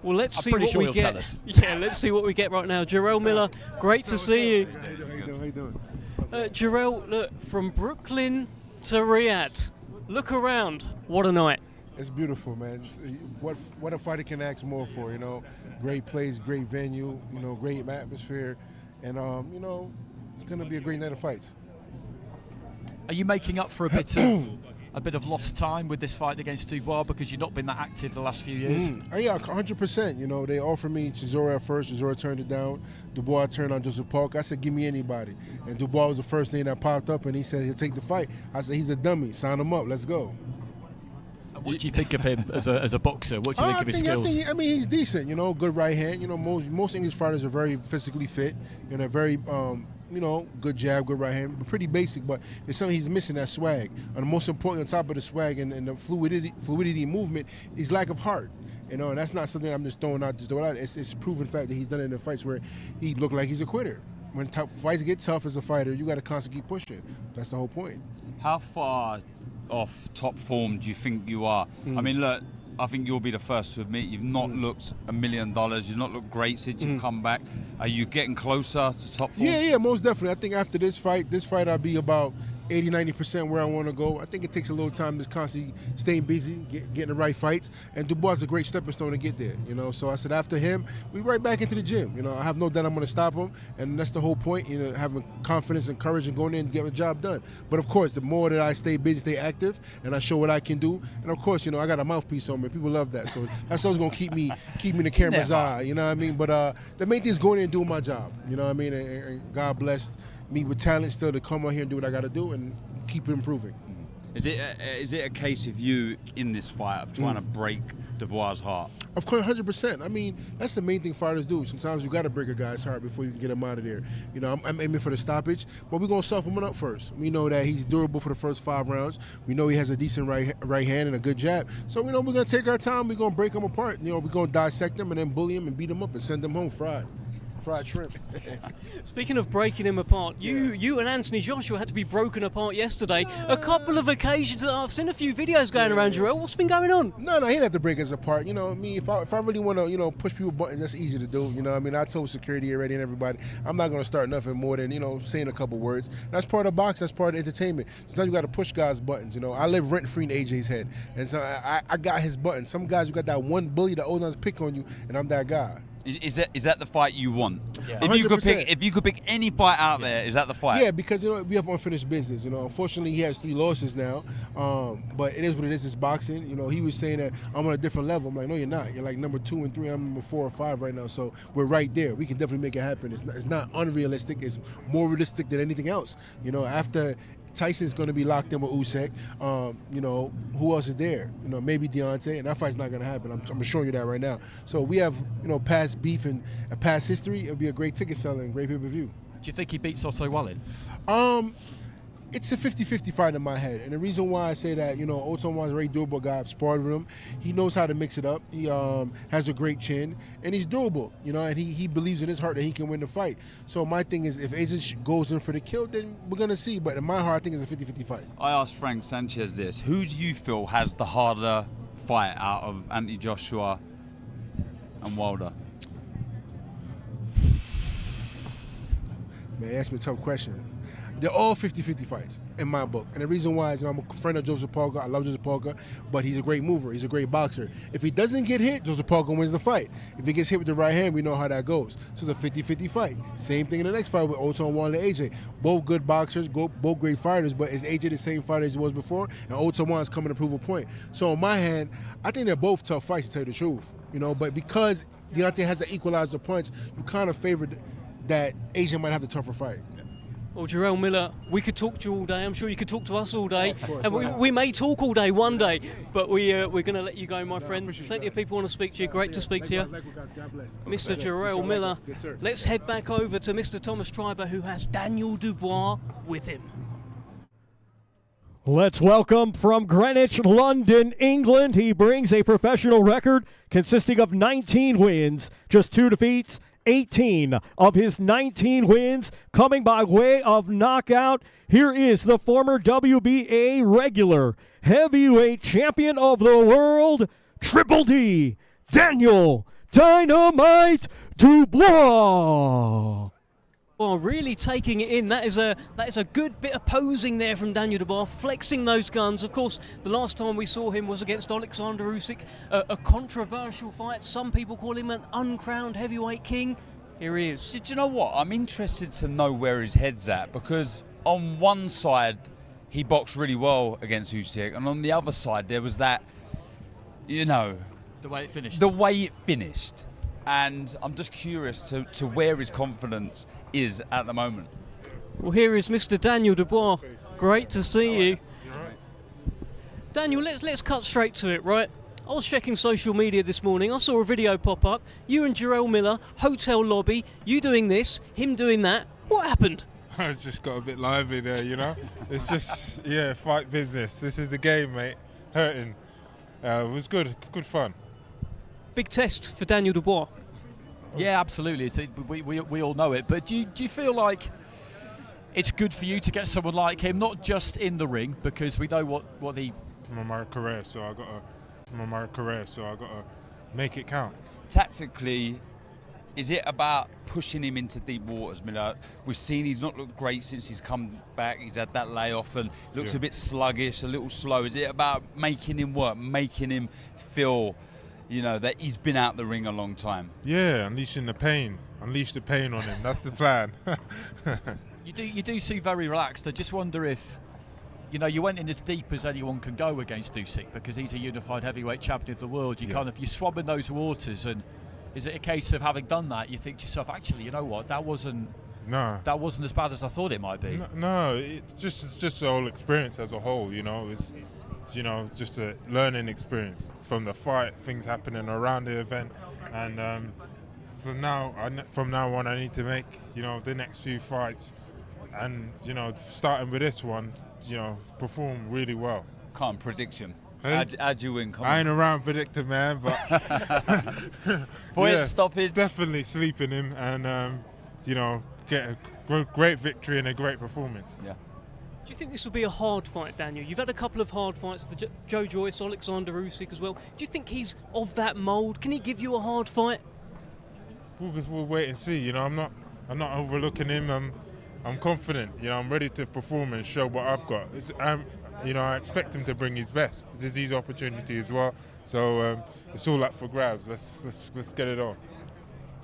Well, let's see I'm pretty what sure we he'll get. tell us. Yeah, let's see what we get right now. Jarrell Miller, great to see you. How you doing? Jarrell, look, from Brooklyn to Riyadh. Look around. What a night. It's beautiful, man. What a fighter can ask more for, Great place, great venue, great atmosphere. And, it's going to be a great night of fights. Are you making up for a bit of lost time with this fight against Dubois because you've not been that active the last few years? Yeah, 100%. They offered me Chisora at first. Chisora turned it down. Dubois turned on Joseph Park. I said, give me anybody. And Dubois was the first name that popped up, and he said he'll take the fight. I said, he's a dummy. Sign him up. Let's go. What do you think of him as a boxer? What do you think of his skills? He's decent. Good right hand. Most English fighters are very physically fit. Very good jab, good right hand. Pretty basic, but there's something he's missing, that swag. And the most important on top of the swag and the fluidity movement is lack of heart. And that's not something I'm just throwing out. It's proven fact that he's done it in the fights where he looked like he's a quitter. When fights get tough as a fighter, you got to constantly keep pushing. That's the whole point. How far off top form do you think you are? I mean, look, I think you'll be the first to admit you've not looked $1 million. You've not looked great since you've come back. Are you getting closer to top form? Yeah, most definitely. I think after this fight I'll be about 80-90% where I want to go. I think it takes a little time to constantly staying busy, getting the right fights. And Dubois is a great stepping stone to get there. So I said after him, we right back into the gym. I have no doubt I'm going to stop him, and that's the whole point. Having confidence and courage and going in and getting the job done. But of course, the more that I stay busy, stay active, and I show what I can do. And of course, I got a mouthpiece on me. People love that, so that's always going to keep me in the camera's eye. You know what I mean? But the main thing is going in and doing my job. You know what I mean? And God bless me with talent still to come out here and do what I got to do and keep improving. Is it a case of you in this fight of trying to break Dubois' heart? Of course, 100%. I mean, that's the main thing fighters do. Sometimes you got to break a guy's heart before you can get him out of there. I'm aiming for the stoppage, but we're going to soften him up first. We know that he's durable for the first 5 rounds. We know he has a decent right hand and a good jab. So, we're going to take our time. We're going to break him apart. We're going to dissect him and then bully him and beat him up and send him home fried shrimp. Speaking of breaking him apart, you and Anthony Joshua had to be broken apart yesterday. A couple of occasions. I've seen a few videos going around, Jarrell. What's been going on? No, he didn't have to break us apart. If I really want to, push people buttons, that's easy to do. I told security already and everybody, I'm not going to start nothing more than, saying a couple words. That's part of boxing. That's part of entertainment. Sometimes you got to push guys' buttons. I live rent-free in AJ's head. And so I got his buttons. Some guys, you got that one bully that always pick on you, and I'm that guy. Is that the fight you want? Yeah. If you could pick any fight out there, is that the fight? Yeah, because we have unfinished business. Unfortunately, he has 3 losses now. But it is what it is. It's boxing. He was saying that I'm on a different level. I'm like, no, you're not. You're like number 2 and 3. I'm number 4 or 5 right now. So we're right there. We can definitely make it happen. It's not unrealistic. It's more realistic than anything else. After Tyson's going to be locked in with Usyk. Who else is there? Maybe Deontay, and that fight's not going to happen. I'm showing you that right now. So we have, past beef and a past history. It'll be a great ticket seller and great pay-per-view. Do you think he beats Otto Wallin? It's a 50-50 fight in my head. And the reason why I say that, Otto Wallin's a very durable guy. I've sparred with him. He knows how to mix it up. He has a great chin. And he's durable, and he believes in his heart that he can win the fight. So my thing is, if AJ goes in for the kill, then we're going to see. But in my heart, I think it's a 50-50 fight. I asked Frank Sanchez this. Who do you feel has the harder fight out of Anthony Joshua and Wilder? Man, you asked me a tough question. They're all 50-50 fights in my book. And the reason why is I'm a friend of Joseph Parker. I love Joseph Parker, but he's a great mover. He's a great boxer. If he doesn't get hit, Joseph Parker wins the fight. If he gets hit with the right hand, we know how that goes. So it's a 50-50 fight. Same thing in the next fight with Otto and Wallin and AJ. Both good boxers, both great fighters, but is AJ the same fighter as he was before? And Otto Wallin's coming to prove a point. So in my hand, I think they're both tough fights, to tell you the truth. But because Deontay has to equalize the punch, you kind of favored that AJ might have the tougher fight. Well, Jarrell Miller, we could talk to you all day. I'm sure you could talk to us all day. Of course, and we may talk all day one day, but we're going to let you go, my friend. Plenty of people want to speak to you. Great to speak to you. God bless. Mr. Jarrell Miller. Yes, sir. Let's head back over to Mr. Thomas Treiber, who has Daniel Dubois with him. Let's welcome from Greenwich, London, England. He brings a professional record consisting of 19 wins, just 2 defeats. 18 of his 19 wins coming by way of knockout. Here is the former WBA regular heavyweight champion of the world, Triple D, Daniel Dynamite Dubois. Well, really taking it in. That is a good bit of posing there from Daniel Dubois, flexing those guns. Of course, the last time we saw him was against Alexander Usyk, a controversial fight. Some people call him an uncrowned heavyweight king. Here he is. Do you know what? I'm interested to know where his head's at, because on one side he boxed really well against Usyk, and on the other side there was that, the way it finished. The way it finished. And I'm just curious to where his confidence is at the moment. Well, here is Mr. Daniel Dubois. Great to see you. Daniel, let's cut straight to it, right? I was checking social media this morning. I saw a video pop up. You and Jarrell Miller, hotel lobby, you doing this, him doing that. What happened? I just got a bit lively there, It's just, fight business. This is the game, mate. Hurting. It was good fun. Big test for Daniel Dubois. Yeah, absolutely. We all know it. But do you feel like it's good for you to get someone like him, not just in the ring, because we know what he... From my career, so I got to make it count. Tactically, is it about pushing him into deep waters, Miller? We've seen he's not looked great since he's come back. He's had that layoff and looks a bit sluggish, a little slow. Is it about making him work, making him feel... that he's been out the ring a long time? Yeah, unleashing the pain. Unleash the pain on him. That's the plan. You do seem very relaxed. I just wonder if, you went in as deep as anyone can go against Usyk, because he's a unified heavyweight champion of the world. You swab in those waters, and is it a case of having done that, you think to yourself, actually, you know what, that wasn't as bad as I thought it might be? No, it's just the whole experience as a whole. It's just a learning experience from the fight, things happening around the event, and from now on, I need to make the next few fights, and starting with this one, perform really well. Can't prediction. How'd you win? I ain't around predictor, man, but point stoppage. Definitely sleeping him, and get a great victory and a great performance. Yeah. Do you think this will be a hard fight, Daniel? You've had a couple of hard fights, the Joe Joyce, Alexander Usyk as well. Do you think he's of that mould? Can he give you a hard fight? We'll wait and see. I'm not overlooking him. I'm confident. I'm ready to perform and show what I've got. I expect him to bring his best. This is his opportunity as well. So it's all up for grabs. Let's get it on.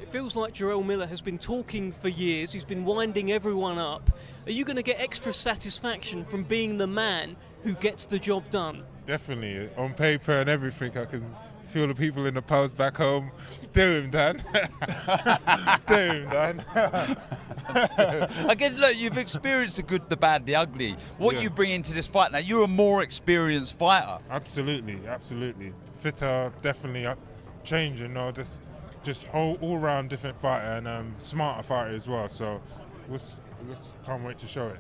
It feels like Jarrell Miller has been talking for years. He's been winding everyone up. Are you going to get extra satisfaction from being the man who gets the job done? Definitely. On paper and everything, I can feel the people in the pubs back home. Do him, Dan. Do him, Dan. I guess, look, you've experienced the good, the bad, the ugly. What you bring into this fight now, you're a more experienced fighter. Absolutely, absolutely. Fitter, definitely change, you know, just all round different fighter and smarter fighter as well. So we can't wait to show it.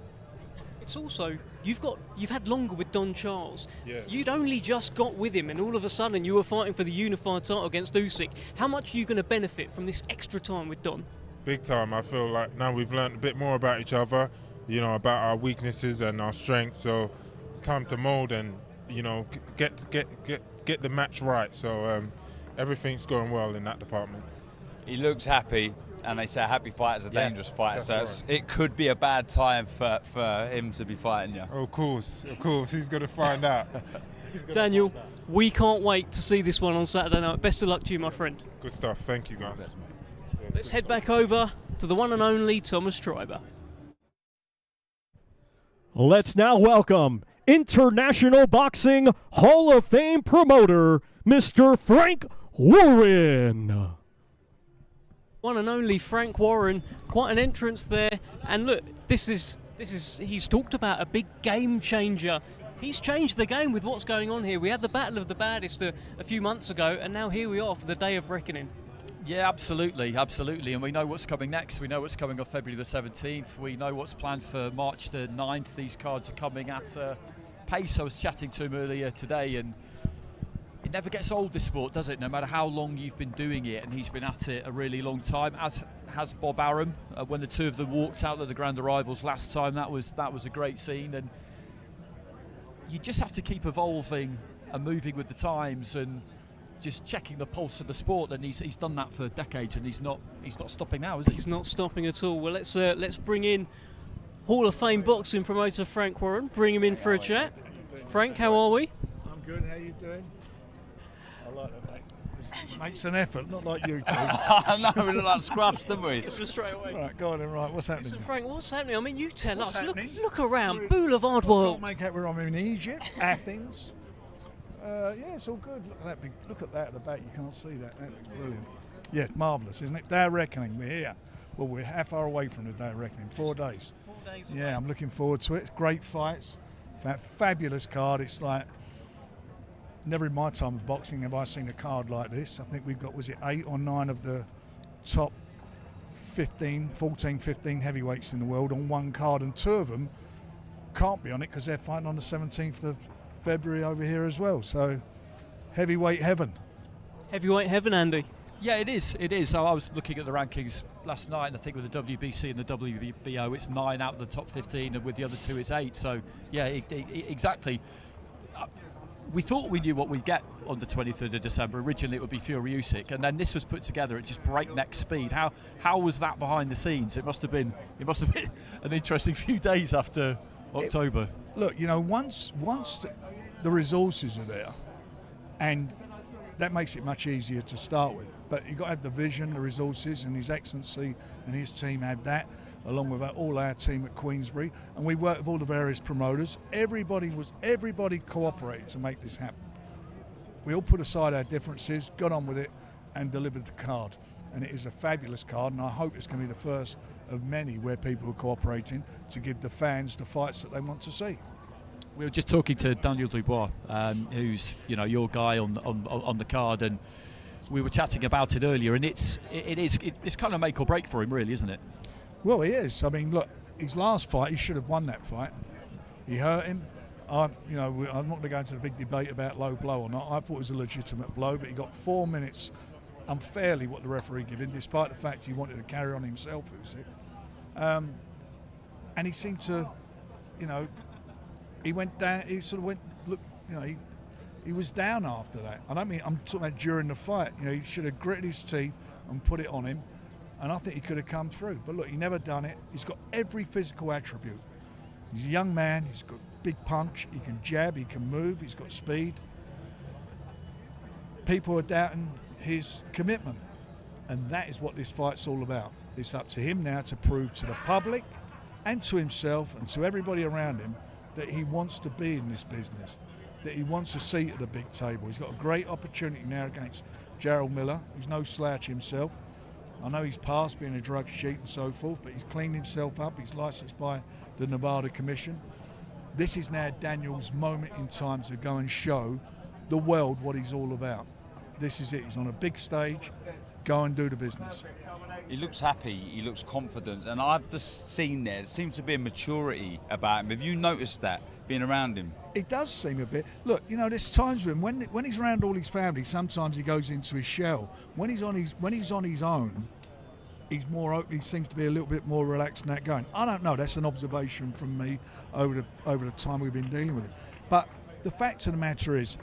It's also, you've had longer with Don Charles. Yes. You'd only just got with him, and all of a sudden you were fighting for the unified title against Usyk. How much are you going to benefit from this extra time with Don? Big time. I feel like now we've learned a bit more about each other, you know, about our weaknesses and our strengths. So it's time to mold and, you know, get the match right. So everything's going well in that department. He looks happy. And they say a happy fighter is a dangerous fighter, so right. It could be a bad time for him to be fighting you. Of course, he's going to find out. Daniel, we can't wait to see this one on Saturday night. Best of luck to you, my friend. Good stuff, thank you guys. Let's head back over to the one and only Thomas Treiber. Let's now welcome International Boxing Hall of Fame promoter, Mr. Frank Warren. One and only Frank Warren, quite an entrance there. And look, this is he's talked about a big game changer. He's changed the game with what's going on here. We had the Battle of the Baddest a few months ago, and now here we are for the Day of Reckoning. Yeah, absolutely. And we know what's coming next. We know what's coming on February the 17th. We know what's planned for March the 9th. These cards are coming at pace. I was chatting to him earlier today, and it never gets old, this sport, does it? No matter how long you've been doing it, and he's been at it a really long time, as has Bob Arum. When the two of them walked out of the Grand Arrivals last time, that was a great scene. And you just have to keep evolving and moving with the times and just checking the pulse of the sport. And he's done that for decades, and he's not stopping now, is he? He's not stopping at all. Well, let's bring in Hall of Fame boxing promoter Frank Warren. Bring him in for a chat. Frank, how are we? I'm good. How you doing? I like that, mate. It makes an effort, not like you two. I know, we look like scruffs, don't we? Just straight away. Right, go on then. Right, what's happening? Listen, Frank, what's happening? I mean, you tell What's us. happening? Look around. Boulevard World. Make out where I'm in Egypt, Athens. Yeah, it's all good. Look at that at the back. You can't see that. That looks brilliant. Yeah, marvellous, isn't it? Day of Reckoning. We're here. Well, we're how far away from the Day of Reckoning? 4 days. 4 days. Yeah, I'm looking forward to it. Great fights. Fabulous card. It's like never in my time of boxing have I seen a card like this. I think we've got, was it 8 or 9 of the top 14, 15 heavyweights in the world on one card, and 2 of them can't be on it because they're fighting on the 17th of February over here as well. So heavyweight heaven. Heavyweight heaven, Andy. Yeah, it is. It is. I was looking at the rankings last night, and I think with the WBC and the WBO, it's 9 out of the top 15, and with the other 2, it's 8. So, yeah, exactly. We thought we knew what we'd get on the 23rd of December. Originally, it would be Fury Usyk, and then this was put together at just breakneck speed. How was that behind the scenes? It must have been an interesting few days after October. Look, you know, once the resources are there, and that makes it much easier to start with. But you've got to have the vision, the resources, and His Excellency and his team had that, along with all our team at Queensbury. And we worked with all the various promoters. Everybody cooperated to make this happen. We all put aside our differences, got on with it, and delivered the card. And it is a fabulous card, and I hope it's going to be the first of many where people are cooperating to give the fans the fights that they want to see. We were just talking to Daniel Dubois, who's your guy on the card, and we were chatting about it earlier. And it's kind of make or break for him, really, isn't it? Well, he is. I mean, look, his last fight, he should have won that fight. He hurt him. I'm not going to go into the big debate about low blow or not. I thought it was a legitimate blow, but he got 4 minutes unfairly what the referee gave him, despite the fact he wanted to carry on himself. And he seemed to, he went down. He sort of went. Look, he was down after that. I'm talking about during the fight. He should have gritted his teeth and put it on him. And I think he could have come through. But look, he never done it. He's got every physical attribute. He's a young man. He's got big punch. He can jab. He can move. He's got speed. People are doubting his commitment. And that is what this fight's all about. It's up to him now to prove to the public and to himself and to everybody around him that he wants to be in this business, that he wants a seat at the big table. He's got a great opportunity now against Gerald Miller, who's no slouch himself. I know he's past being a drug cheat and so forth, but he's cleaned himself up. He's licensed by the Nevada Commission. This is now Daniel's moment in time to go and show the world what he's all about. This is it. He's on a big stage. Go and do the business. He looks happy, he looks confident, and I've just seen there seems to be a maturity about him. Have you noticed that, being around him? It does seem a bit. Look, you know, there's times when he's around all his family, sometimes he goes into his shell. When he's on his own, he's more open. He seems to be a little bit more relaxed in that going. I don't know. That's an observation from me over the time we've been dealing with it. But the fact of the matter is,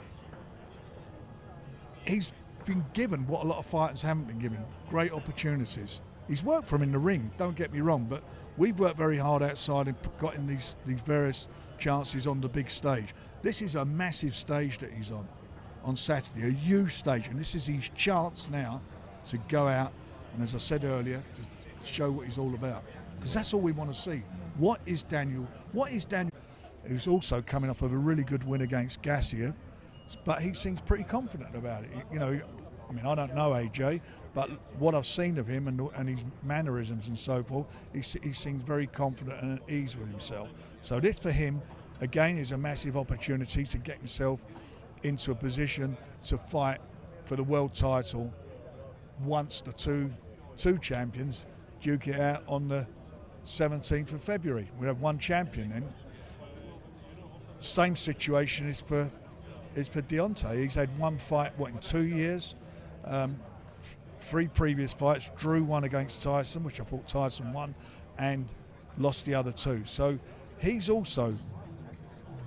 he's been given what a lot of fighters haven't been given, great opportunities. He's worked for him in the ring, don't get me wrong, but we've worked very hard outside and gotten these various chances on the big stage. This is a massive stage that he's on Saturday, a huge stage, and this is his chance now to go out and, as I said earlier, to show what he's all about, because that's all we want to see. What is Daniel, who's also coming off of a really good win against Gassiev, but he seems pretty confident about it. You know, I mean, I don't know AJ, but what I've seen of him and his mannerisms and so forth, he seems very confident and at ease with himself. So this for him, again, is a massive opportunity to get himself into a position to fight for the world title once the two champions duke it out on the 17th of February. We have one champion then. Same situation is for Deontay. He's had one fight, in 2 years? 3 previous fights, drew one against Tyson, which I thought Tyson won, and lost the other 2. So he's also,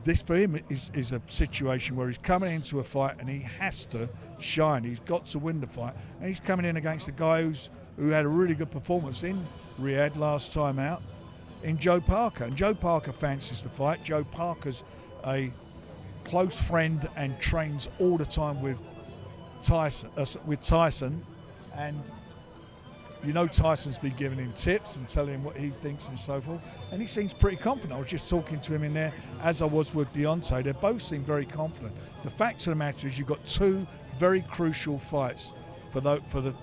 this for him is a situation where he's coming into a fight and he has to shine. He's got to win the fight, and he's coming in against a guy who had a really good performance in Riyadh last time out, in Joe Parker. And Joe Parker fancies the fight. Joe Parker's a close friend and trains all the time with Tyson, and you know Tyson's been giving him tips and telling him what he thinks and so forth, and he seems pretty confident. I was just talking to him in there, as I was with Deontay. They both seem very confident. The fact of the matter is, you've got 2 very crucial fights for the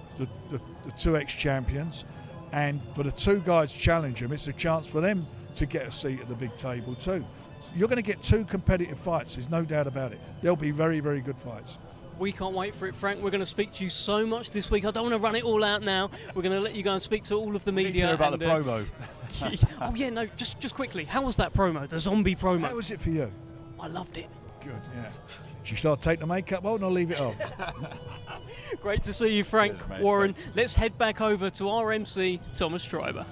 2 ex-champions, and for the 2 guys challenge them, it's a chance for them to get a seat at the big table too. You're going to get 2 competitive fights, there's no doubt about it. They'll be very, very good fights. We can't wait for it, Frank. We're going to speak to you so much this week. I don't want to run it all out now. We're going to let you go and speak to all of the media. We need to hear about the promo. Oh yeah, no, just quickly. How was that promo, the zombie promo? How was it for you? I loved it. Good, yeah. Should you start taking the makeup on or leave it on? Great to see you, Frank. Cheers, mate. Warren. Thanks. Let's head back over to our MC, Thomas Schreiber.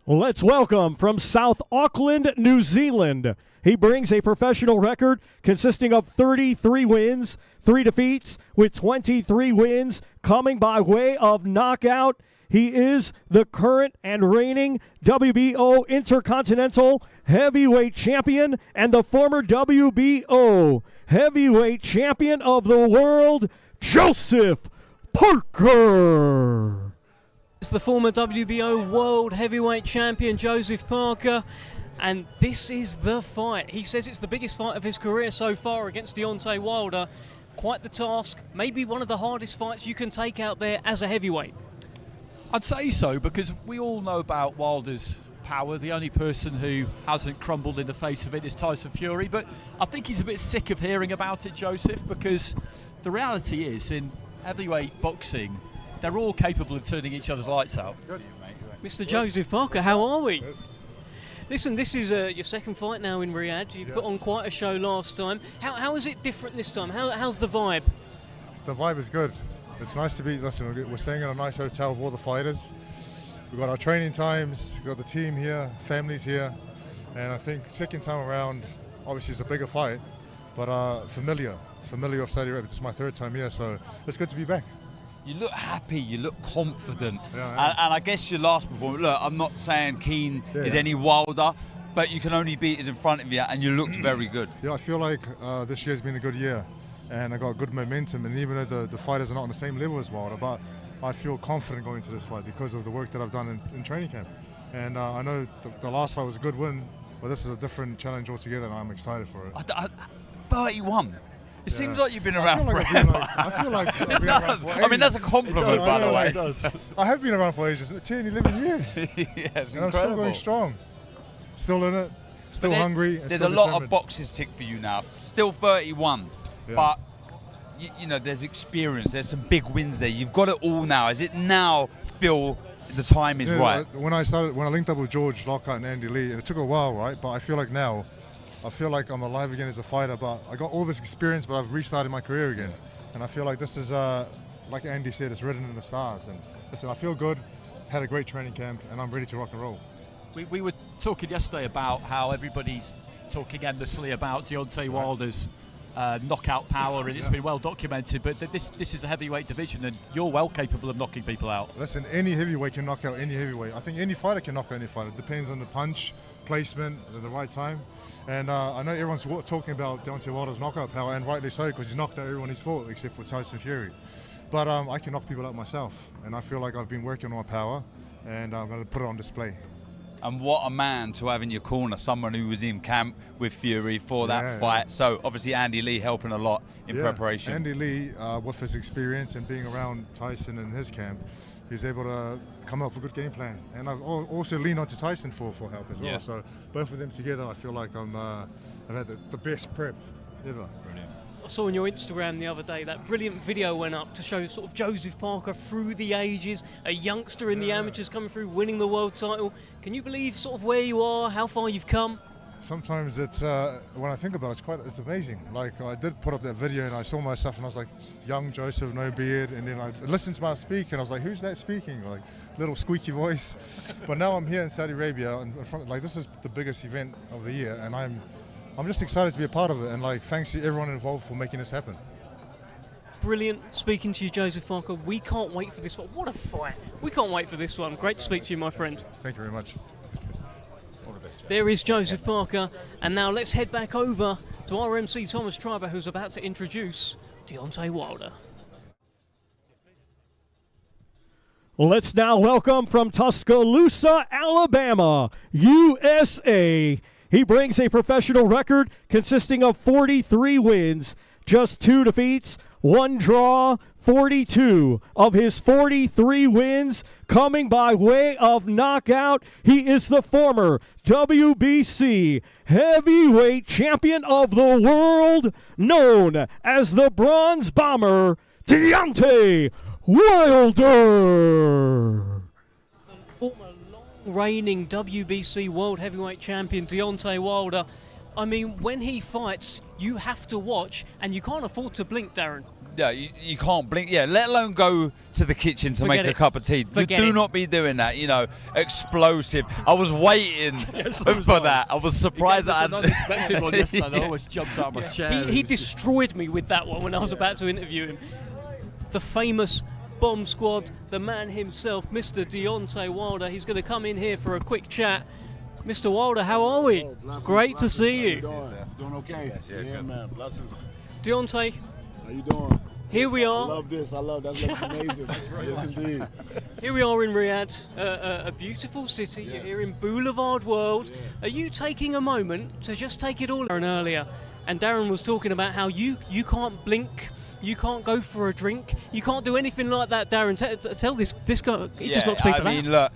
Let's welcome from South Auckland, New Zealand. He brings a professional record consisting of 33 wins, 3 defeats, with 23 wins coming by way of knockout. He is the current and reigning WBO Intercontinental Heavyweight Champion and the former WBO Heavyweight Champion of the World, Joseph Parker. It's the former WBO World Heavyweight Champion, Joseph Parker, and this is the fight. He says it's the biggest fight of his career so far against Deontay Wilder. Quite the task, maybe one of the hardest fights you can take out there as a heavyweight. I'd say so, because we all know about Wilder's power. The only person who hasn't crumbled in the face of it is Tyson Fury, but I think he's a bit sick of hearing about it, Joseph, because the reality is, in heavyweight boxing, they're all capable of turning each other's lights out. Good. Mr. Joseph Parker, how are we? Good. Listen, this is your second fight now in Riyadh. You put on quite a show last time. How is it different this time? How's the vibe? The vibe is good. It's nice to be, listen, we're staying in a nice hotel with all the fighters. We've got our training times, we've got the team here, families here, and I think second time around, obviously it's a bigger fight, but familiar of Saudi Arabia. This is my 3rd time here, so it's good to be back. You look happy, you look confident, Yeah, and I guess your last performance, look, I'm not saying Keane is any Wilder, but you can only beat us in front of you, and you looked very good. Yeah, I feel like this year's been a good year. and I got good momentum. And even though the fighters are not on the same level as Wilder, but I feel confident going into this fight because of the work that I've done in training camp. And I know the last fight was a good win, but this is a different challenge altogether, and I'm excited for it. 31. It seems like you've been I around feel like forever. I feel like I've been around for ages. I mean, that's a compliment, by the way. It does. I have been around for ages, 10, 11 years. Yeah, it's and I'm still going strong. Still in it, still hungry. And There's still a lot determined. of boxes tick for you now. Still 31, but you know, there's experience. There's some big wins there. You've got it all now. Is it now feel the time is right? When I linked up with George Lockhart and Andy Lee, and it took a while, right? But I feel like now, I feel like I'm alive again as a fighter. But I got all this experience, but I've restarted my career again. And I feel like this is, like Andy said, it's written in the stars. And listen, I feel good, had a great training camp, and I'm ready to rock and roll. We were talking yesterday about how everybody's talking endlessly about Deontay Wilder's knockout power, and it's been well documented, but this is a heavyweight division, and you're well capable of knocking people out. Listen, any heavyweight can knock out any heavyweight. I think any fighter can knock out any fighter. It depends on the punch, placement, at the right time. And I know everyone's talking about Deontay Wilder's knockout power, and rightly so, because he's knocked out everyone he's fought, except for Tyson Fury. But I can knock people out myself, and I feel like I've been working on my power, and I'm going to put it on display. And what a man to have in your corner, someone who was in camp with Fury for that fight. So obviously Andy Lee helping a lot in preparation. Andy Lee, with his experience and being around Tyson and his camp, he's able to come up with a good game plan. And I've also leaned on to Tyson for help as well. Yeah. So both of them together, I feel like I've had the best prep ever. Brilliant. I saw on your Instagram the other day that brilliant video went up to show sort of Joseph Parker through the ages, a youngster in the amateurs coming through, winning the world title. Can you believe sort of where you are, how far you've come? Sometimes it's when I think about it, it's amazing. Like I did put up that video and I saw myself and I was like, young Joseph, no beard, and then I listened to myself speak and I was like, who's that speaking? Like little squeaky voice. But now I'm here in Saudi Arabia in front, like this is the biggest event of the year, and I'm just excited to be a part of it, and like thanks to everyone involved for making this happen. Brilliant speaking to you, Joseph Parker. We can't wait for this one. What a fight. We can't wait for this one. Great to speak to you, my friend. Thank you very much. There is Joseph Parker, and now let's head back over to our MC Thomas Triber, who's about to introduce Deontay Wilder. Let's now welcome from Tuscaloosa, Alabama, USA. He brings a professional record consisting of 43 wins, just 2 defeats, 1 draw, 42 of his 43 wins coming by way of knockout. He is the former WBC heavyweight champion of the world, known as the Bronze Bomber, Deontay Wilder. Former long-reigning WBC World Heavyweight Champion Deontay Wilder. I mean, when he fights, you have to watch, and you can't afford to blink, Darren. Yeah, you can't blink. Yeah, let alone go to the kitchen to make a cup of tea. You do not be doing that. You know, explosive. I was waiting for that. I was surprised that an unexpected one yesterday. I almost jumped out of my chair. He destroyed me with that one when I was about to interview him. The famous Bomb Squad, the man himself, Mr. Deontay Wilder. He's going to come in here for a quick chat. Mr. Wilder, how are we? Great to see you. Doing okay? Yeah, man. Blessings. Deontay. How you doing? Here we are. I love this. I love that. Looks amazing. Yes, indeed. Here we are in Riyadh, a beautiful city. Yes. You're here in Boulevard World. Yeah. Are you taking a moment to just take it all in earlier? And Darren was talking about how you can't blink. You can't go for a drink. You can't do anything like that, Darren. Tell this guy. He just knocks people out. I mean, look,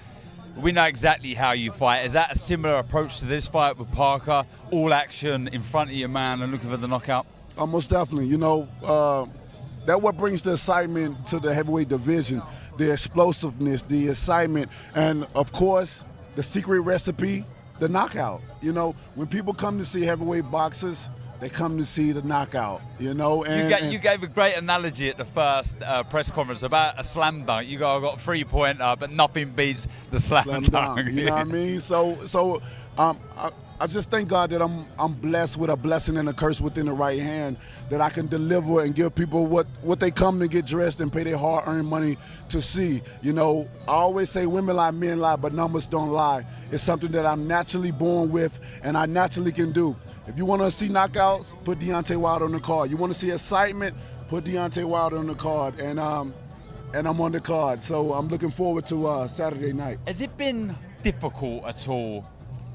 we know exactly how you fight. Is that a similar approach to this fight with Parker? All action in front of your man and looking for the knockout? Most definitely. You know, that's what brings the excitement to the heavyweight division, the explosiveness, the excitement, and, of course, the secret recipe, the knockout. You know, when people come to see heavyweight boxers, they come to see the knockout, you know. And you gave a great analogy at the first press conference about a slam dunk. You got a 3-pointer, but nothing beats the slam dunk. You know what I mean? So I just thank God that I'm blessed with a blessing and a curse within the right hand, that I can deliver and give people what they come to get dressed and pay their hard-earned money to see. You know, I always say women lie, men lie, but numbers don't lie. It's something that I'm naturally born with and I naturally can do. If you want to see knockouts, put Deontay Wilder on the card. You want to see excitement, put Deontay Wilder on the card. And I'm on the card, so I'm looking forward to Saturday night. Has it been difficult at all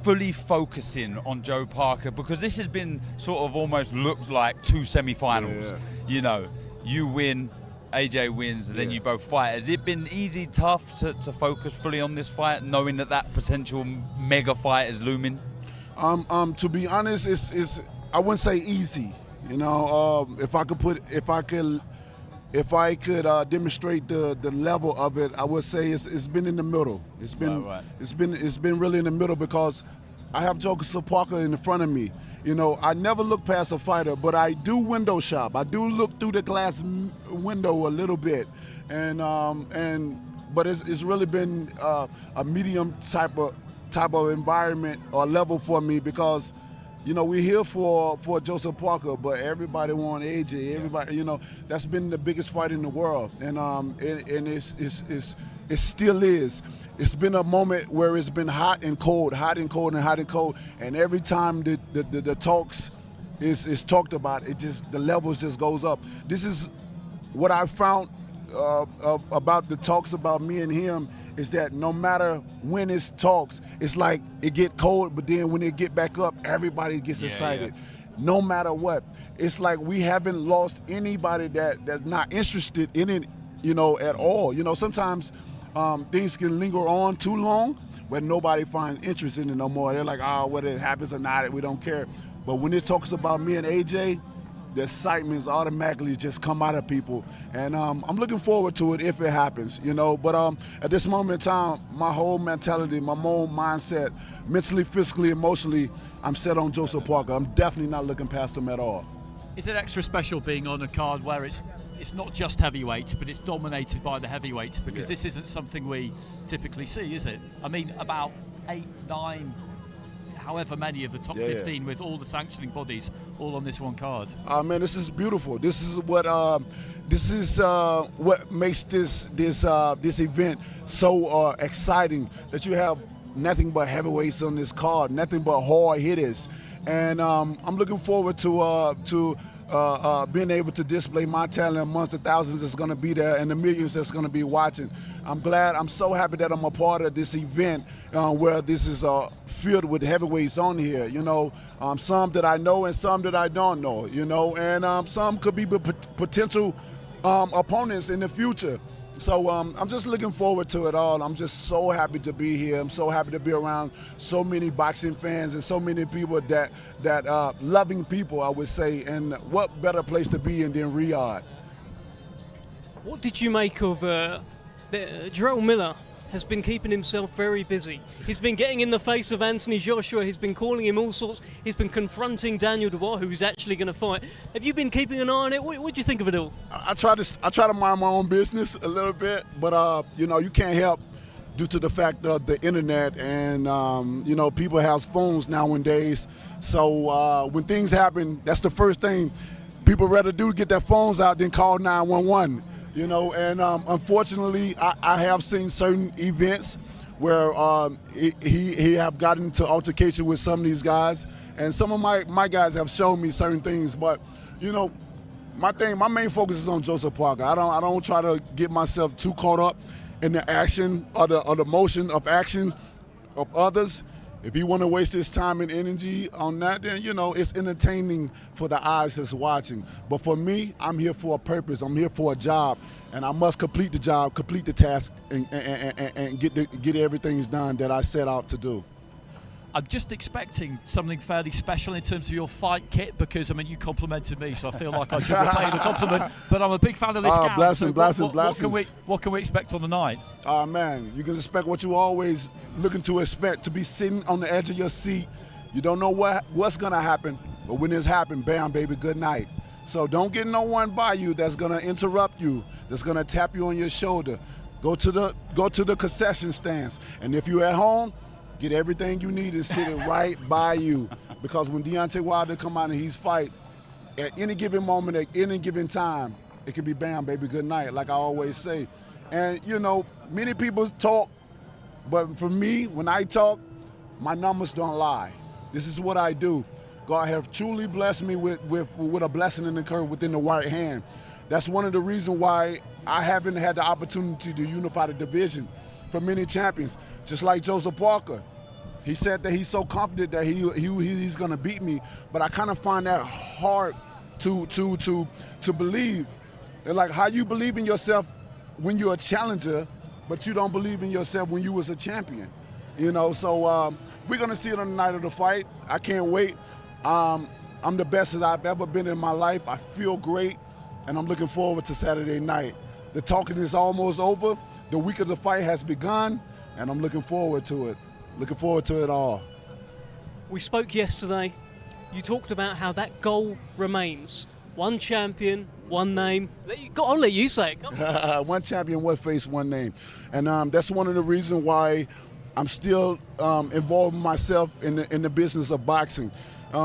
fully focusing on Joe Parker? Because this has been sort of almost looked like two semi-finals. Yeah. You know, you win, AJ wins, and then you both fight. Has it been easy, tough to focus fully on this fight, knowing that potential mega fight is looming? To be honest, it's I wouldn't say easy. You know, if I could demonstrate the level of it, I would say it's been in the middle. It's been it's been really in the middle because I have Joseph Parker in front of me. You know, I never look past a fighter, but I do window shop. I do look through the glass window a little bit, but it's really been a medium type of environment or level for me because, you know, we're here for Joseph Parker, but everybody want AJ. Everybody, you know, that's been the biggest fight in the world, and it still is. It's been a moment where it's been hot and cold, and every time the talks is talked about, the levels just goes up. This is what I found about the talks about me and him. Is that no matter when it's talks, it's like it get cold, but then when it get back up, everybody gets excited. No matter what. It's like we haven't lost anybody that's not interested in it, you know, at all. You know, sometimes things can linger on too long where nobody finds interest in it no more. They're like, oh, whether it happens or not, we don't care. But when it talks about me and AJ, the excitement automatically just come out of people, and I'm looking forward to it if it happens, you know. But at this moment in time, my whole mentality, my whole mindset, mentally, physically, emotionally, I'm set on Joseph Parker. I'm definitely not looking past him at all. Is it extra special being on a card where it's not just heavyweights, but it's dominated by the heavyweights? Because this isn't something we typically see, is it? I mean, about 8, 9. However many of the top 15 with all the sanctioning bodies all on this one card. Man, this is beautiful. This is what makes this event so exciting, that you have nothing but heavyweights on this card, nothing but hard hitters, and I'm looking forward to being able to display my talent amongst the thousands that's going to be there and the millions that's going to be watching. I'm so happy that I'm a part of this event where this is filled with heavyweights on here, you know, some that I know and some that I don't know, you know, and some could be potential opponents in the future. So I'm just looking forward to it all. I'm just so happy to be here. I'm so happy to be around so many boxing fans and so many people that loving people, I would say. And what better place to be in than Riyadh? What did you make of Jarrell Miller? Has been keeping himself very busy. He's been getting in the face of Anthony Joshua. He's been calling him all sorts. He's been confronting Daniel Dubois, who's actually going to fight. Have you been keeping an eye on it? What do you think of it all? I try to mind my own business a little bit, but you know, you can't help due to the fact of the internet and you know, people have phones nowadays. So when things happen, that's the first thing people rather do, get their phones out than call 911. You know, and unfortunately, I have seen certain events where he have gotten into altercation with some of these guys, and some of my guys have shown me certain things. But you know, my main focus is on Joseph Parker. I don't try to get myself too caught up in the action or the motion of action of others. If you want to waste his time and energy on that, then, you know, it's entertaining for the eyes that's watching. But for me, I'm here for a purpose. I'm here for a job, and I must complete the job, complete the task, and get everything done that I set out to do. I'm just expecting something fairly special in terms of your fight kit, because, I mean, you complimented me, so I feel like I should repay the compliment. But I'm a big fan of this gown. Blessings. What can we expect on the night? Man, you can expect what you always looking to expect, to be sitting on the edge of your seat. You don't know what's going to happen, but when it's happened, bam, baby, good night. So don't get no one by you that's going to interrupt you, that's going to tap you on your shoulder. Go to the concession stands, and if you're at home, get everything you need is sitting right by you, because when Deontay Wilder come out and he's fight, at any given moment, at any given time, it can be bam, baby, good night, like I always say. And, you know, many people talk, but for me, when I talk, my numbers don't lie. This is what I do. God have truly blessed me with a blessing in the curve within the right hand. That's one of the reasons why I haven't had the opportunity to unify the division for many champions. Just like Joseph Parker. He said that he's so confident that he's going to beat me, but I kind of find that hard to believe. And like how you believe in yourself when you're a challenger, but you don't believe in yourself when you was a champion. You know, so we're going to see it on the night of the fight. I can't wait. I'm the best as I've ever been in my life. I feel great, and I'm looking forward to Saturday night. The talking is almost over. The week of the fight has begun, and I'm looking forward to it. Looking forward to it all. We spoke yesterday. You talked about how that goal remains. One champion, one name. I'll let you say it. Come on. One champion, one face, one name. And that's one of the reasons why I'm still involving myself in the business of boxing.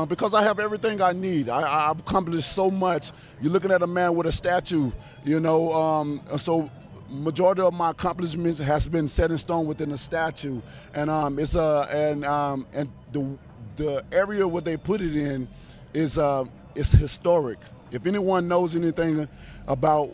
Because I have everything I need. I've accomplished so much. You're looking at a man with a statue, you know, so majority of my accomplishments has been set in stone within a statue, and the area where they put it in is historic. If anyone knows anything about,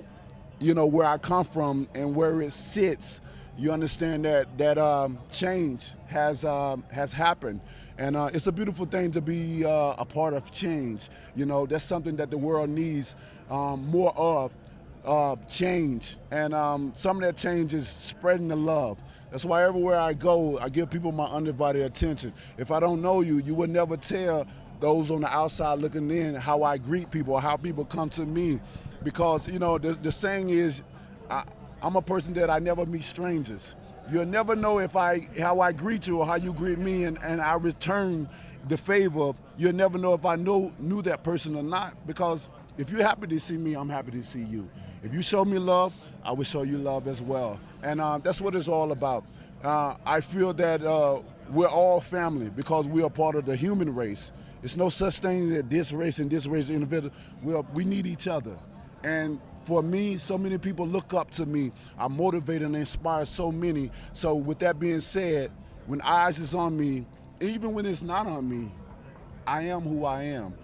you know, where I come from and where it sits, you understand that change has happened, and it's a beautiful thing to be a part of change. You know, that's something that the world needs more of. Change, and some of that change is spreading the love. That's why everywhere I go, I give people my undivided attention. If I don't know you, you would never tell those on the outside looking in how I greet people, how people come to me, because you know the saying is, I'm a person that I never meet strangers. You'll never know how I greet you or how you greet me, and I return the favor. You'll never know if I knew that person or not, because if you're happy to see me, I'm happy to see you. If you show me love, I will show you love as well. And that's what it's all about. I feel that we're all family because we are part of the human race. It's no such thing as this race and this race individual. We need each other. And for me, so many people look up to me. I motivate and inspire so many. So with that being said, when eyes is on me, even when it's not on me, I am who I am.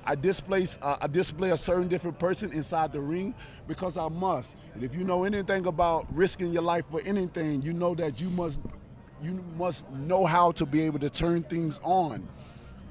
I display a certain different person inside the ring because I must. And if you know anything about risking your life for anything, you know that you must know how to be able to turn things on.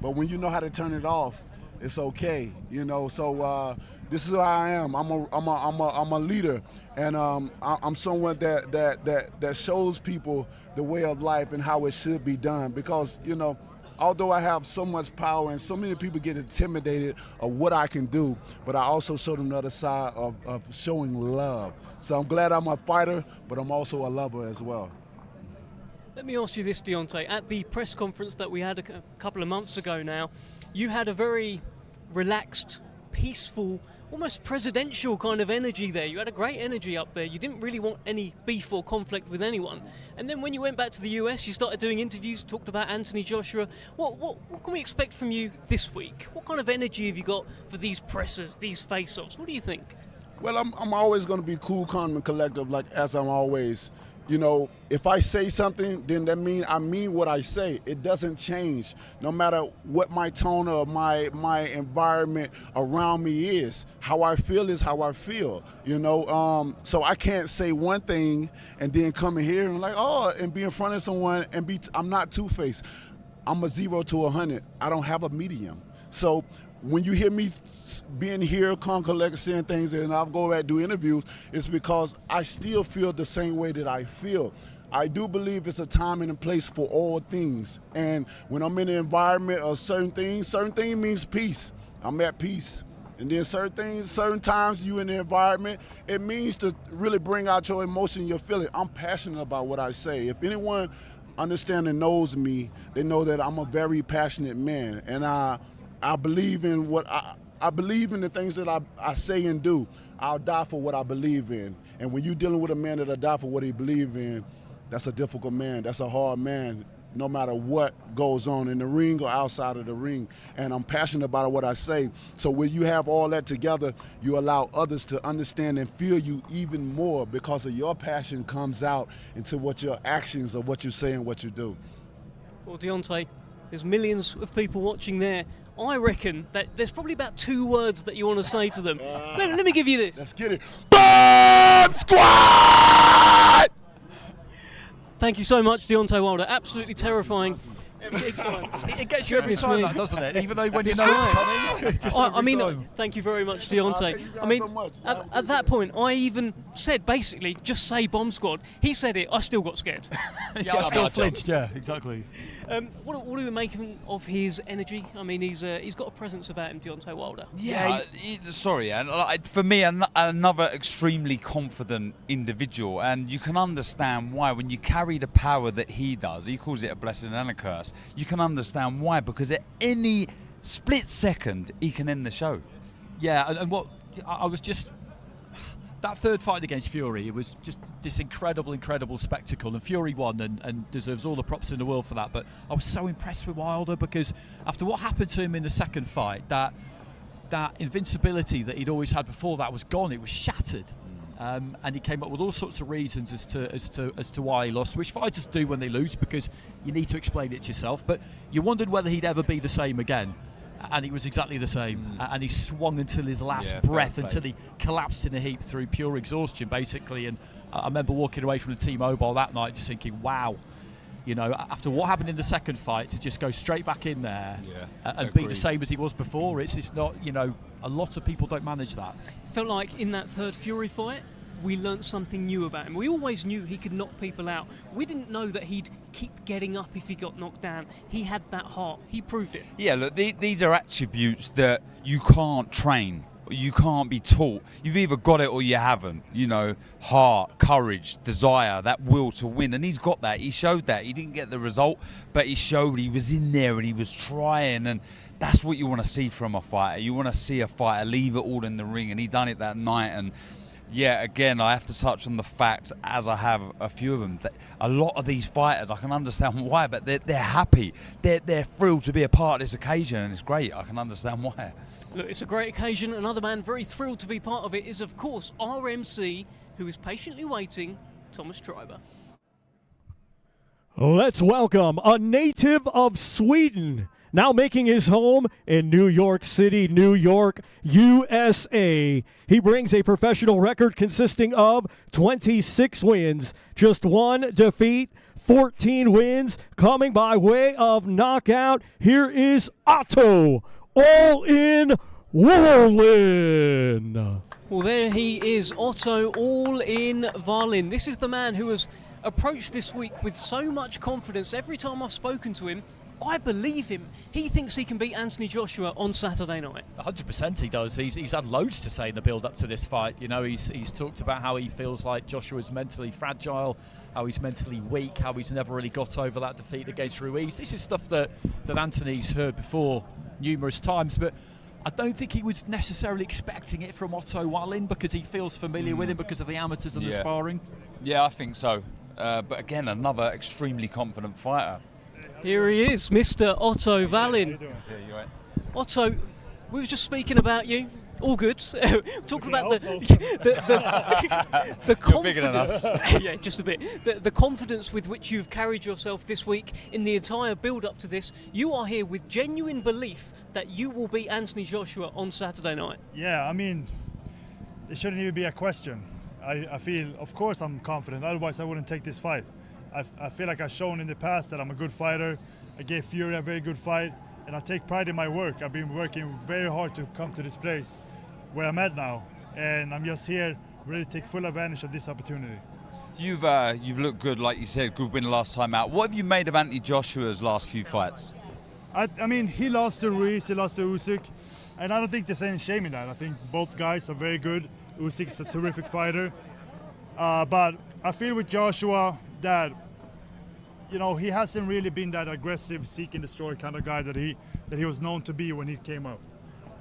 But when you know how to turn it off, it's okay, you know. So this is who I am. I'm a leader, and I'm someone that shows people the way of life and how it should be done. Because you know, although I have so much power and so many people get intimidated of what I can do, but I also show them the other side of showing love. So I'm glad I'm a fighter, but I'm also a lover as well. Let me ask you this, Deontay. At the press conference that we had a couple of months ago now, you had a very relaxed, peaceful, almost presidential kind of energy there. You had a great energy up there. You didn't really want any beef or conflict with anyone. And then when you went back to the US, you started doing interviews, talked about Anthony Joshua. What can we expect from you this week? What kind of energy have you got for these pressers, these face-offs? What do you think? Well, I'm always going to be cool, calm, and collective, like as I'm always. You know, if I say something, then that means I mean what I say. It doesn't change, no matter what my tone or my environment around me is. How I feel is how I feel, you know. So I can't say one thing and then come in here and like, and be in front of someone and I'm not two-faced. I'm a 0 to 100. I don't have a medium. So when you hear me being here, calm, collected, saying things, and I'll go back and do interviews, it's because I still feel the same way that I feel. I do believe it's a time and a place for all things. And when I'm in an environment of certain things means peace. I'm at peace. And then certain times you in the environment, it means to really bring out your emotion, your feeling. I'm passionate about what I say. If anyone understands and knows me, they know that I'm a very passionate man. And I believe in what I believe in the things that I say and do. I'll die for what I believe in. And when you're dealing with a man that'll die for what he believes in, that's a difficult man. That's a hard man, no matter what goes on in the ring or outside of the ring. And I'm passionate about what I say. So when you have all that together, you allow others to understand and feel you even more because of your passion comes out into what your actions or what you say and what you do. Well, Deontay, there's millions of people watching there. I reckon that there's probably about 2 words that you want to say to them. Let me give you this. Let's get it. Bomb Squad! Thank you so much, Deontay Wilder. Absolutely terrifying. It gets you every time, that, doesn't it? Even though when you know it's coming. I mean, thank you very much, Deontay. I mean, at that point, I even said basically, just say Bomb Squad. He said it. I still got scared. Yeah, I still flinched. Yeah, exactly. What do we make of his energy? I mean, he's got a presence about him, Deontay Wilder. Yeah, sorry, and for me, another extremely confident individual, and you can understand why when you carry the power that he does. He calls it a blessing and a curse. You can understand why, because at any split second he can end the show. Yeah, and what I was just. That third fight against Fury, it was just this incredible spectacle, and Fury won and deserves all the props in the world for that. But I was so impressed with Wilder because after what happened to him in the second fight, that invincibility that he'd always had before that was gone. It was shattered, and he came up with all sorts of reasons as to why he lost, which fighters do when they lose because you need to explain it to yourself. But you wondered whether he'd ever be the same again. And he was exactly the same, and he swung until his last breath, until he collapsed in a heap through pure exhaustion, basically. And I remember walking away from the T-Mobile that night just thinking, wow, you know, after what happened in the second fight, to just go straight back in there and be the same as he was before, it's not, you know, a lot of people don't manage that. It felt like in that third Fury fight, we learnt something new about him. We always knew he could knock people out. We didn't know that he'd keep getting up if he got knocked down. He had that heart. He proved it. Yeah, look, these are attributes that you can't train. You can't be taught. You've either got it or you haven't. You know, heart, courage, desire, that will to win. And he's got that. He showed that. He didn't get the result, but he showed he was in there and he was trying. And that's what you want to see from a fighter. You want to see a fighter leave it all in the ring. And he done it that night. And yeah, again, I have to touch on the fact, as I have a few of them, that a lot of these fighters, I can understand why, but they're happy. They're thrilled to be a part of this occasion, and it's great. I can understand why. Look, it's a great occasion. Another man very thrilled to be part of it is, of course, RMC, who is patiently waiting, Thomas Treiber. Let's welcome a native of Sweden, now making his home in New York City, New York, USA. He brings a professional record consisting of 26 wins, just 1 defeat, 14 wins, coming by way of knockout. Here is Otto, all in Wallin. Well, there he is, Otto, all in Wallin. This is the man who has approached this week with so much confidence. Every time I've spoken to him, I believe him. He thinks he can beat Anthony Joshua on Saturday night. 100% he does. He's had loads to say in the build-up to this fight. You know, he's talked about how he feels like Joshua's mentally fragile, how he's mentally weak, how he's never really got over that defeat against Ruiz. This is stuff that Anthony's heard before numerous times, but I don't think he was necessarily expecting it from Otto Wallin because he feels familiar with him because of the amateurs and the sparring. Yeah, I think so. But again, another extremely confident fighter. Here he is, Mr. Otto Wallin. Otto, we were just speaking about you. All good. Talking about the confidence. Bigger than us. Yeah, just a bit. The confidence with which you've carried yourself this week in the entire build-up to this. You are here with genuine belief that you will beat Anthony Joshua on Saturday night. Yeah, I mean, it shouldn't even be a question. I feel, of course, I'm confident. Otherwise, I wouldn't take this fight. I feel like I've shown in the past that I'm a good fighter. I gave Fury a very good fight, and I take pride in my work. I've been working very hard to come to this place where I'm at now, and I'm just here ready to take full advantage of this opportunity. You've looked good, like you said, good win last time out. What have you made of Anthony Joshua's last few fights? I mean, he lost to Ruiz, he lost to Usyk, and I don't think there's any shame in that. I think both guys are very good. Usyk's a terrific fighter, but I feel with Joshua that, you know, he hasn't really been that aggressive, seek and destroy kind of guy that he was known to be when he came up.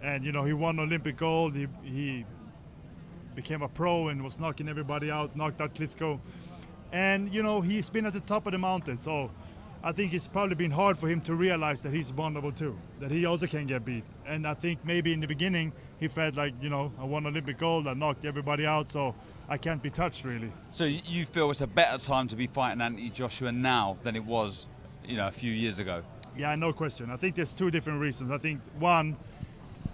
And, you know, he won Olympic gold, he became a pro and was knocking everybody out, knocked out Klitschko. And, you know, he's been at the top of the mountain, so I think it's probably been hard for him to realize that he's vulnerable too, that he also can get beat. And I think maybe in the beginning he felt like, you know, I won Olympic gold, I knocked everybody out, so I can't be touched really. So you feel it's a better time to be fighting Anthony Joshua now than it was, you know, a few years ago? Yeah, no question. I think there's two different reasons. I think one,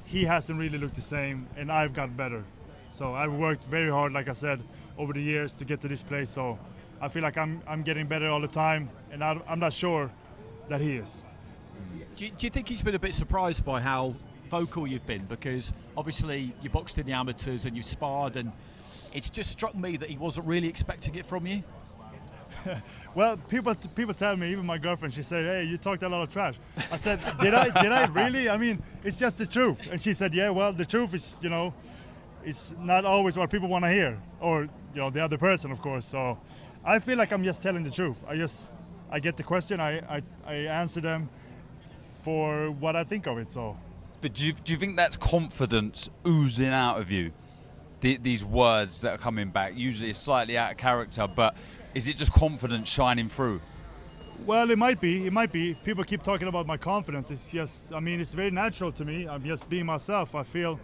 he hasn't really looked the same, and I've got better. So I've worked very hard, like I said, over the years to get to this place. So I feel like I'm getting better all the time, and I'm not sure that he is. Do you think he's been a bit surprised by how vocal you've been? Because obviously you boxed in the amateurs and you sparred, and it's just struck me that he wasn't really expecting it from you. Well, people tell me, even my girlfriend, she said, "Hey, you talked a lot of trash." I said, "Did I really? I mean, it's just the truth." And she said, "Yeah, well, the truth is, it's not always what people want to hear, or the other person, of course." So I feel like I'm just telling the truth. I get the question, I answer them for what I think of it. So. But do you think that's confidence oozing out of you? These words that are coming back, usually it's slightly out of character, but is it just confidence shining through? Well, it might be. It might be. People keep talking about my confidence. It's just, I mean, it's very natural to me. I'm just being myself. I feel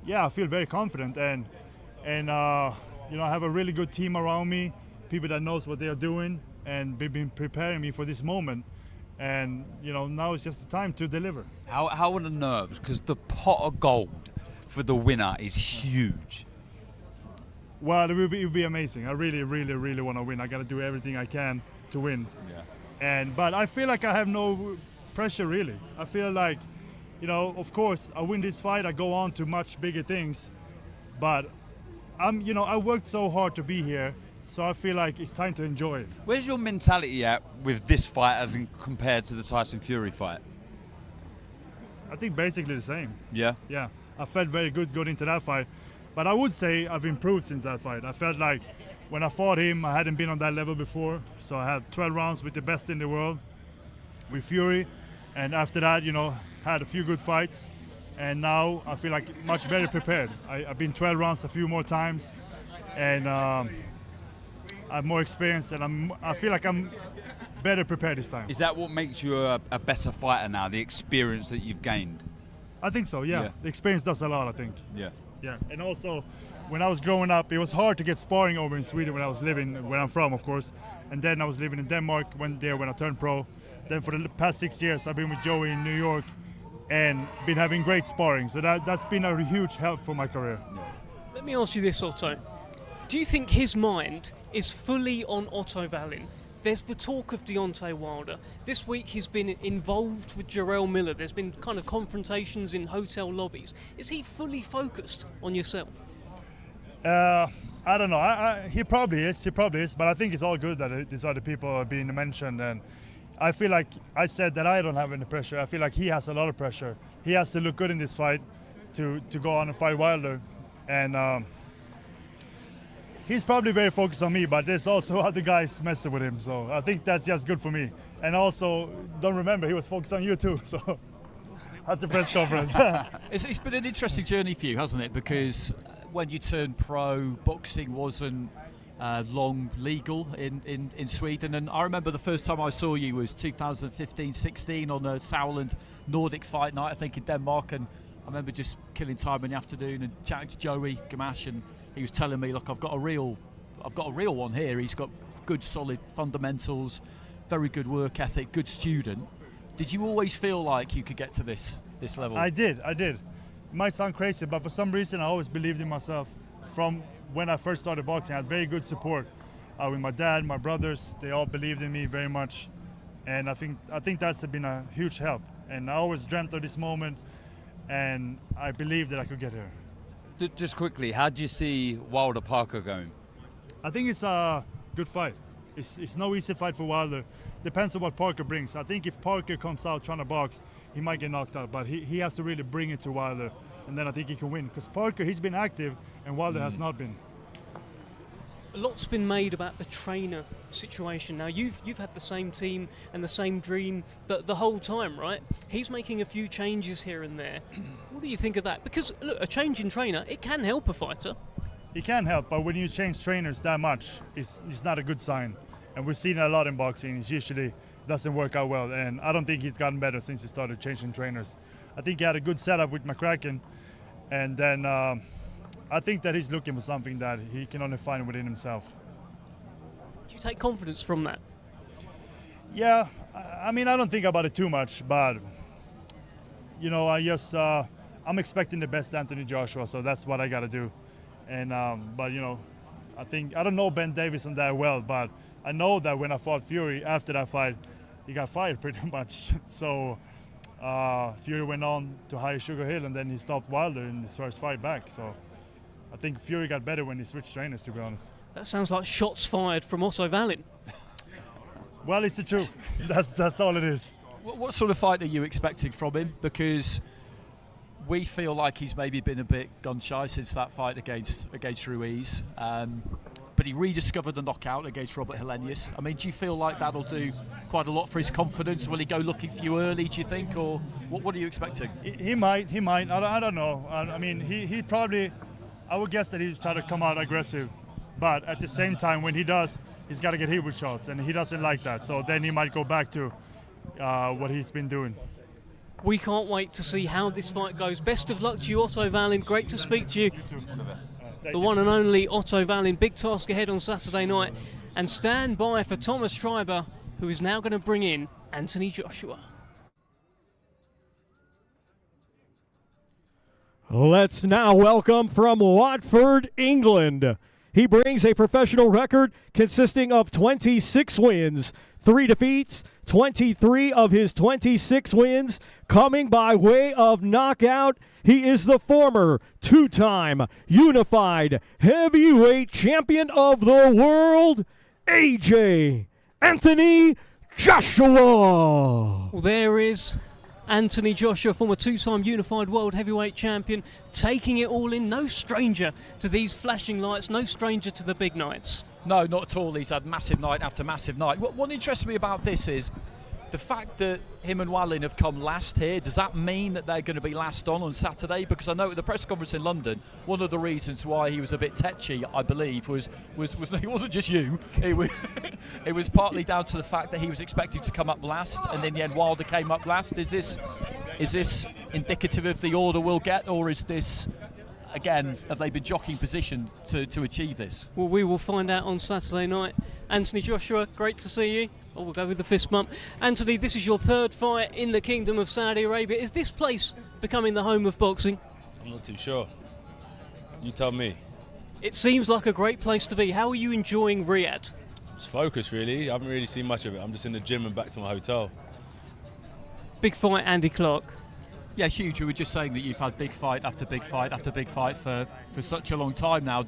very confident, and I have a really good team around me, people that knows what they are doing, and they've been preparing me for this moment. And now it's just the time to deliver. How are the nerves? Because the pot of gold for the winner is huge. Well, it would be amazing. I really, really, really want to win. I got to do everything I can to win. Yeah. But I feel like I have no pressure really. I feel like, of course, I win this fight, I go on to much bigger things. But I worked so hard to be here, so I feel like it's time to enjoy it. Where's your mentality at with this fight as in compared to the Tyson Fury fight? I think basically the same. Yeah? Yeah. I felt very good going into that fight. But I would say I've improved since that fight. I felt like when I fought him, I hadn't been on that level before. So I had 12 rounds with the best in the world, with Fury. And after that, had a few good fights. And now I feel like much better prepared. I've been 12 rounds a few more times. And I'm more experienced, and I feel like I'm better prepared this time. Is that what makes you a better fighter now, the experience that you've gained? I think so, yeah. The experience does a lot, I think. Yeah. Yeah, and also when I was growing up, it was hard to get sparring over in Sweden where I'm from, of course. And then I was living in Denmark, went there when I turned pro. Then for the past 6 years, I've been with Joey in New York and been having great sparring. So that's been a huge help for my career. Let me ask you this, Otto. Do you think his mind is fully on Otto Wallin? There's the talk of Deontay Wilder. This week he's been involved with Jarrell Miller. There's been kind of confrontations in hotel lobbies. Is he fully focused on yourself? I don't know. He probably is. But I think it's all good that these other people are being mentioned. And I feel like I said that I don't have any pressure. I feel like he has a lot of pressure. He has to look good in this fight to go on and fight Wilder. And he's probably very focused on me, but there's also other guys messing with him. So I think that's just good for me. And also, don't remember, he was focused on you too. So at the press conference. It's been an interesting journey for you, hasn't it? Because when you turned pro, boxing wasn't long legal in Sweden. And I remember the first time I saw you was 2015-16 on a Sauerland Nordic fight night, I think in Denmark. And I remember just killing time in the afternoon and chatting to Joey Gamache, and he was telling me, look, I've got a real one here. He's got good, solid fundamentals, very good work ethic, good student. Did you always feel like you could get to this level? I did. It might sound crazy, but for some reason I always believed in myself. From when I first started boxing, I had very good support with my dad, my brothers. They all believed in me very much, and I think that's been a huge help. And I always dreamt of this moment, and I believed that I could get here. Just quickly, how do you see Wilder Parker going? I think it's a good fight. It's no easy fight for Wilder. Depends on what Parker brings. I think if Parker comes out trying to box, he might get knocked out, but he has to really bring it to Wilder, and then I think he can win. Because Parker, he's been active, and Wilder has not been. A lot's been made about the trainer situation. Now, you've had the same team and the same dream the whole time, right? He's making a few changes here and there. What do you think of that? Because, look, a change in trainer, it can help a fighter. It can help, but when you change trainers that much, it's not a good sign. And we've seen it a lot in boxing. It usually doesn't work out well, and I don't think he's gotten better since he started changing trainers. I think he had a good setup with McCracken, and then I think that he's looking for something that he can only find within himself. Do you take confidence from that? Yeah, I mean, I don't think about it too much, but you know, I'm expecting the best Anthony Joshua, so that's what I got to do. And but you know, I don't know Ben Davison that well, but I know that when I fought Fury, after that fight, he got fired pretty much. So Fury went on to hire Sugar Hill, and then he stopped Wilder in his first fight back. So I think Fury got better when he switched trainers, to be honest. That sounds like shots fired from Otto Wallin. Well, it's the truth. That's all it is. What sort of fight are you expecting from him? Because we feel like he's maybe been a bit gun-shy since that fight against Ruiz. But he rediscovered the knockout against Robert Helenius. I mean, do you feel like that'll do quite a lot for his confidence? Will he go looking for you early, do you think? Or what are you expecting? He might. I don't know. I mean, he probably, I would guess that he's trying to come out aggressive. But at the same time, when he does, he's got to get hit with shots, and he doesn't like that. So then he might go back to what he's been doing. We can't wait to see how this fight goes. Best of luck to you, Otto Wallin. Great to speak to you. The one and only Otto Wallin. Big task ahead on Saturday night. And stand by for Thomas Schreiber, who is now going to bring in Anthony Joshua. Let's now welcome from Watford, England. He brings a professional record consisting of 26 wins, 3 defeats, 23 of his 26 wins coming by way of knockout. He is the former 2-time unified heavyweight champion of the world, AJ Anthony Joshua. Well, there is Anthony Joshua, former 2-time unified world heavyweight champion, taking it all in. No stranger to these flashing lights, no stranger to the big nights. No, not at all. He's had massive night after massive night. What interests me about this is the fact that him and Wallin have come last here. Does that mean that they're going to be last on Saturday? Because I know at the press conference in London, one of the reasons why he was a bit tetchy, I believe, was it wasn't just you. It was partly down to the fact that he was expected to come up last, and in the end Wilder came up last. Is this indicative of the order we'll get, or is this, again, have they been jockeying position to achieve this? Well, we will find out on Saturday night. Anthony Joshua, great to see you. Oh, we'll go with the fist bump. Anthony, this is your third fight in the Kingdom of Saudi Arabia. Is this place becoming the home of boxing? I'm not too sure. You tell me. It seems like a great place to be. How are you enjoying Riyadh? It's focused, really. I haven't really seen much of it. I'm just in the gym and back to my hotel. Big fight, Andy Clark. Yeah, huge. We were just saying that you've had big fight after big fight after big fight for such a long time now.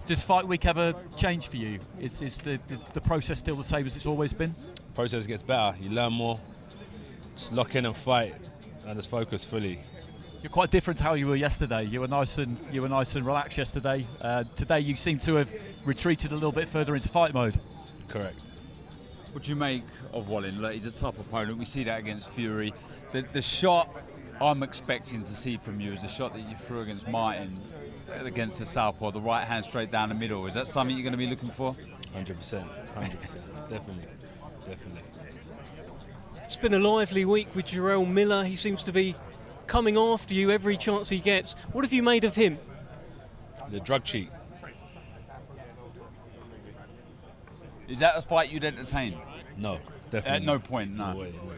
Does fight week ever change for you? Is the process still the same as it's always been? Process gets better. You learn more. Just lock in and fight, and just focus fully. You're quite different to how you were yesterday. You were nice and relaxed yesterday. Today you seem to have retreated a little bit further into fight mode. Correct. What do you make of Wallin? Look, he's a tough opponent. We see that against Fury. The shot I'm expecting to see from you is the shot that you threw against Martin, against the southpaw, the right hand straight down the middle. Is that something you're going to be looking for? 100%. Definitely. It's been a lively week with Jarrell Miller. He seems to be coming after you every chance he gets. What have you made of him? The drug cheat. Is that a fight you'd entertain? No, definitely. At no point, no. No way, no.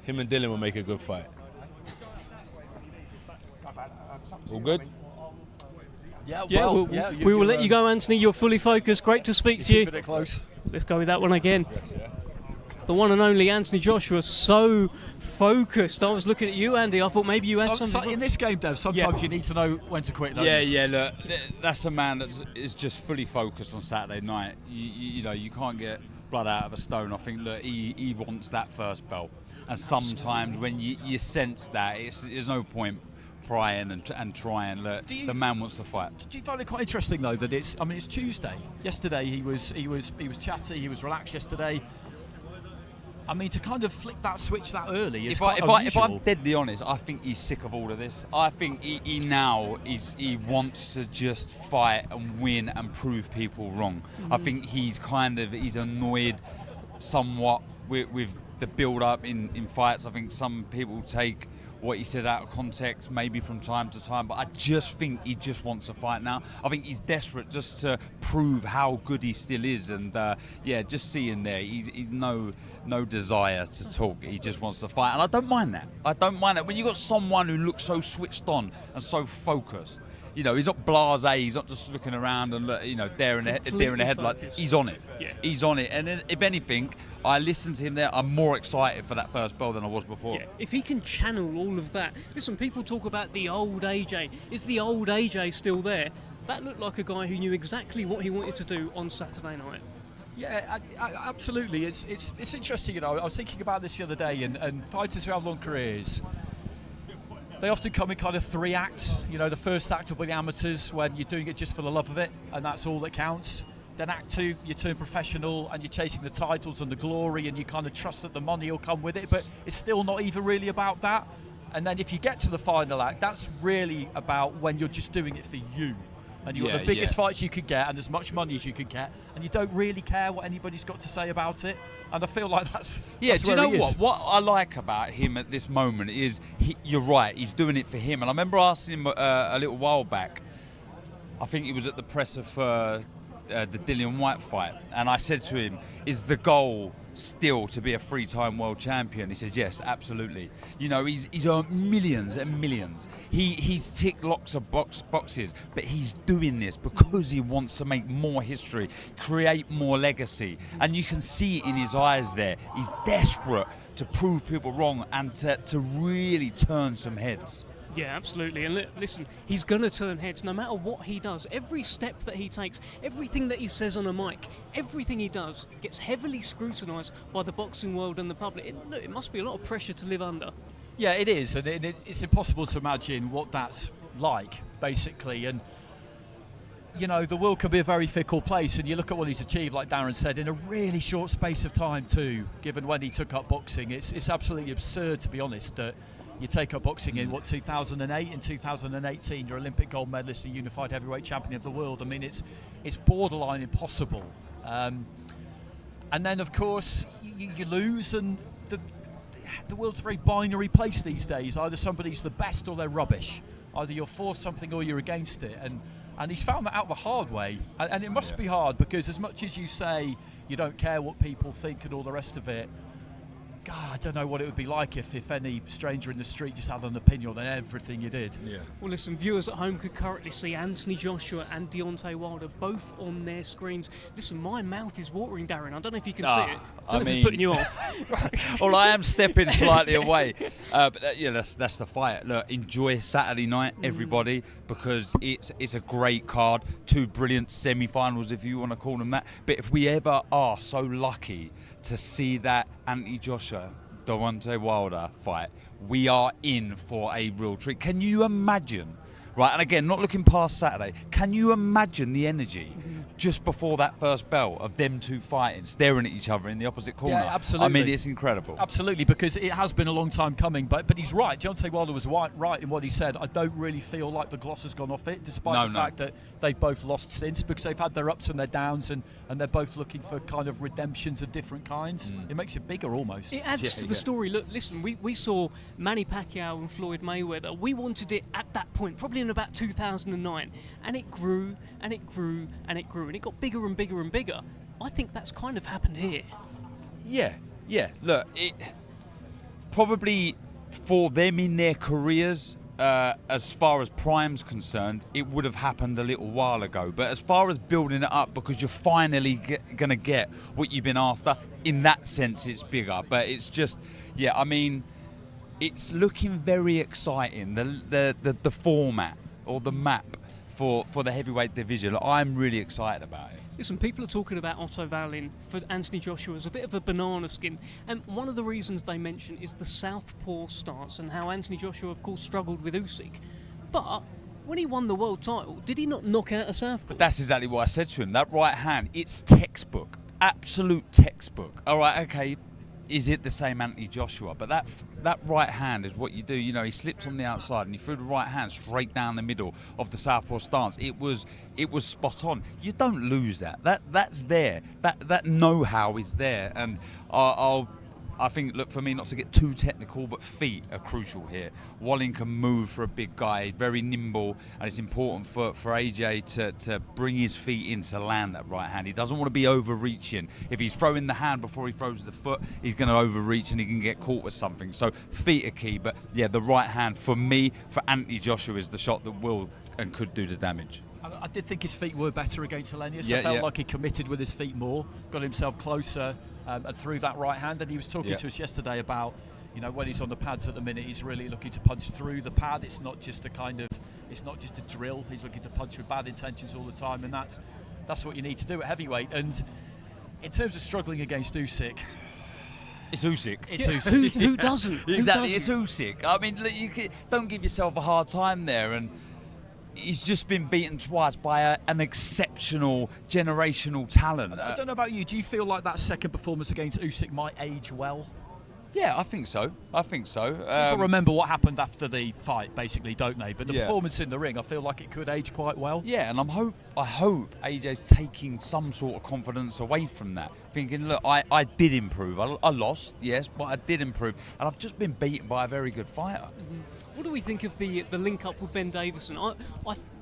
Him and Dylan will make a good fight. All good? We will let you go, Anthony. You're fully focused. Great to speak to you. Keeping it close. Let's go with that one again. The one and only Anthony Joshua, so focused. I was looking at you, Andy. I thought maybe you had something. So in this game, Dev, sometimes you need to know when to quit. Yeah. Look, that's a man that is just fully focused on Saturday night. You know, you can't get blood out of a stone. I think, look, he wants that first belt. And sometimes when you sense that, there's no point prying and trying. Look, the man wants to fight. Do you find it quite interesting though that it's Tuesday? Yesterday he was chatty, he was relaxed yesterday. I mean, to kind of flick that switch that early is quite unusual. If I'm deadly honest, I think he's sick of all of this. I think he now wants to just fight and win and prove people wrong. I think he's annoyed somewhat with the build-up in fights. I think some people take what he says out of context, maybe from time to time, but I just think he just wants to fight now. I think he's desperate just to prove how good he still is, and just seeing there, he's no desire to talk. He just wants to fight, and I don't mind that. I don't mind that when you've got someone who looks so switched on and so focused. You know, he's not blasé. He's not just looking around and deer in the headlight. He's on it. Yeah. He's on it. And then, if anything, I listened to him there. I'm more excited for that first bell than I was before. Yeah. If he can channel all of that. Listen, people talk about the old AJ. Is the old AJ still there? That looked like a guy who knew exactly what he wanted to do on Saturday night. Yeah, absolutely. It's interesting. You know, I was thinking about this the other day, and fighters who have long careers, they often come in kind of 3 acts. You know, the first act will be the amateurs, when you're doing it just for the love of it, and that's all that counts. Then act 2, you turn professional, and you're chasing the titles and the glory, and you kind of trust that the money will come with it, but it's still not even really about that. And then if you get to the final act, that's really about when you're just doing it for you. And you've got the biggest fights you could get and as much money as you could get, and you don't really care what anybody's got to say about it. And I feel like that's do you know what? What I like about him at this moment is, you're right, he's doing it for him. And I remember asking him a little while back, I think he was at the presser for the Dillian White fight, and I said to him, is the goal still to be a 3-time world champion? He said, yes, absolutely. You know, he's earned millions and millions. He's ticked lots of boxes, but he's doing this because he wants to make more history, create more legacy. And you can see it in his eyes there. He's desperate to prove people wrong and to really turn some heads. Yeah, absolutely. And listen, he's going to turn heads no matter what he does. Every step that he takes, everything that he says on a mic, everything he does gets heavily scrutinised by the boxing world and the public. It must be a lot of pressure to live under. Yeah, it is. And it's impossible to imagine what that's like, basically. And, you know, the world can be a very fickle place. And you look at what he's achieved, like Darren said, in a really short space of time, too, given when he took up boxing. It's absolutely absurd, to be honest, that you take up boxing in 2008, in 2018 you're Olympic gold medalist and unified heavyweight champion of the world. I mean, it's borderline impossible. And then of course you lose, and the world's a very binary place these days. Either somebody's the best or they're rubbish. Either you're for something or you're against it. And he's found that out the hard way. And it must be hard, because as much as you say you don't care what people think and all the rest of it, God, I don't know what it would be like if any stranger in the street just had an opinion on everything you did. Yeah. Well, listen, viewers at home could currently see Anthony Joshua and Deontay Wilder both on their screens. Listen, my mouth is watering, Darren. I don't know if you can see it. I don't know if it's putting you off. Well, I am stepping slightly away. But that's the fight. Look, enjoy Saturday night, everybody, because it's a great card. 2 brilliant semi-finals, if you want to call them that. But if we ever are so lucky to see that Anthony Joshua, Deontay Wilder fight, we are in for a real treat. Can you imagine, right, and again, not looking past Saturday, can you imagine the energy just before that first bell of them 2 fighting, staring at each other in the opposite corner? Yeah, absolutely. I mean, it's incredible. Absolutely, because it has been a long time coming, but he's right. Deontay Wilder was right in what he said. I don't really feel like the gloss has gone off it, despite the fact that they've both lost since, because they've had their ups and their downs, and they're both looking for kind of redemptions of different kinds. It makes it bigger almost. It adds to the story. Look, listen, we saw Manny Pacquiao and Floyd Mayweather. We wanted it at that point, probably in about 2009, and it grew and it grew and it grew, and it got bigger and bigger and bigger. I think that's kind of happened here. Yeah. Look, it probably for them in their careers, as far as Prime's concerned, it would have happened a little while ago. But as far as building it up, because you're finally going to get what you've been after, in that sense, it's bigger. But it's just, I mean, it's looking very exciting. The format or the map for the heavyweight division, I'm really excited about it. Listen, people are talking about Otto Wallin for Anthony Joshua as a bit of a banana skin, and one of the reasons they mention is the southpaw stance and how Anthony Joshua, of course, struggled with Usyk. But when he won the world title, did he not knock out a southpaw? But that's exactly what I said to him. That right hand, it's textbook, absolute textbook. All right, okay, is it the same Anthony Joshua? But that right hand is what you do. You know, he slipped on the outside and he threw the right hand straight down the middle of the southpaw stance. It was spot on. You don't lose that. That's there. That know-how is there. And I'll I think, look, for me, not to get too technical, but feet are crucial here. Wallin can move for a big guy, very nimble, and it's important for AJ to bring his feet in to land that right hand. He doesn't want to be overreaching. If he's throwing the hand before he throws the foot, he's going to overreach and he can get caught with something. So feet are key, but yeah, the right hand, for me, for Anthony Joshua, is the shot that will and could do the damage. I did think his feet were better against Helenius. Yeah, I felt like he committed with his feet more, got himself closer and threw that right hand. And he was talking to us yesterday about, you know, when he's on the pads at the minute, he's really looking to punch through the pad. It's not just a drill. He's looking to punch with bad intentions all the time, and that's what you need to do at heavyweight. And in terms of struggling against Usyk, it's Usyk. It's Usyk. Who doesn't? Exactly, Who doesn't? it's Usyk. I mean, look, don't give yourself a hard time there. And he's just been beaten twice by an exceptional generational talent. I don't know about you. Do you feel like that second performance against Usyk might age well? Yeah, I think so. People remember what happened after the fight, basically, don't they? But the performance in the ring, I feel like it could age quite well. Yeah, and I hope AJ's taking some sort of confidence away from that. Thinking, look, I did improve. I lost, yes, but I did improve. And I've just been beaten by a very good fighter. What do we think of the link up with Ben Davison?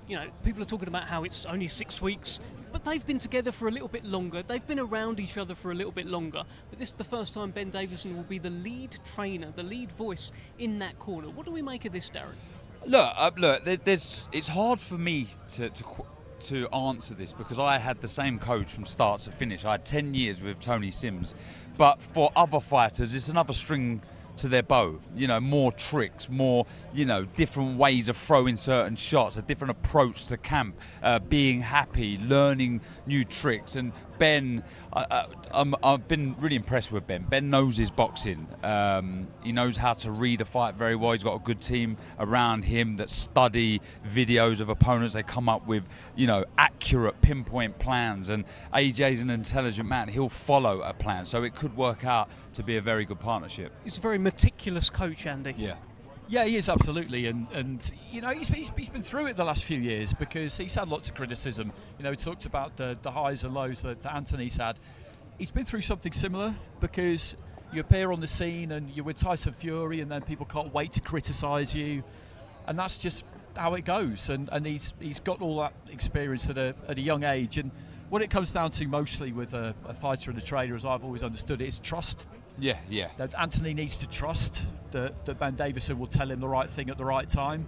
You know, people are talking about how it's only 6 weeks, but they've been together for a little bit longer. They've been around each other for a little bit longer. But this is the first time Ben Davison will be the lead trainer, the lead voice in that corner. What do we make of this, Darren? Look. It's hard for me to answer this because I had the same coach from start to finish. I had 10 years with Tony Sims, but for other fighters, it's another string to their bow, you know, more tricks, more, you know, different ways of throwing certain shots, a different approach to camp, being happy, learning new tricks. And Ben, I've been really impressed with Ben. Ben knows his boxing. He knows how to read a fight very well. He's got a good team around him that study videos of opponents. They come up with, you know, accurate pinpoint plans. And AJ's an intelligent man. He'll follow a plan. So it could work out to be a very good partnership. He's a very meticulous coach, Andy. Yeah, he is, absolutely, and you know, he's been through it the last few years because he's had lots of criticism. You know, he talked about the highs and lows that Anthony's had. He's been through something similar because you appear on the scene and you're with Tyson Fury, and then people can't wait to criticise you, and that's just how it goes. And he's got all that experience at a young age. And what it comes down to mostly with a fighter and a trainer, as I've always understood it, is trust. Yeah. That Anthony needs to trust that Ben Davison will tell him the right thing at the right time.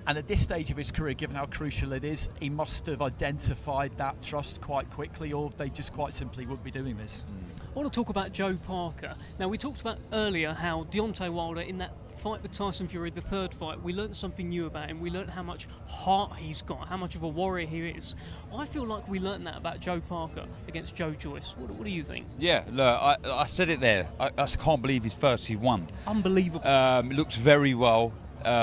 And at this stage of his career, given how crucial it is, he must have identified that trust quite quickly, or they just quite simply wouldn't be doing this. I want to talk about Joe Parker. Now, we talked about earlier how Deontay Wilder, in that fight with Tyson Fury, the third fight, we learned something new about him. We learned how much heart he's got, how much of a warrior he is. I feel like we learned that about Joe Parker against Joe Joyce. What do you think? Yeah, look, I said it there. I can't believe he's first. He won. Unbelievable. Looks very well.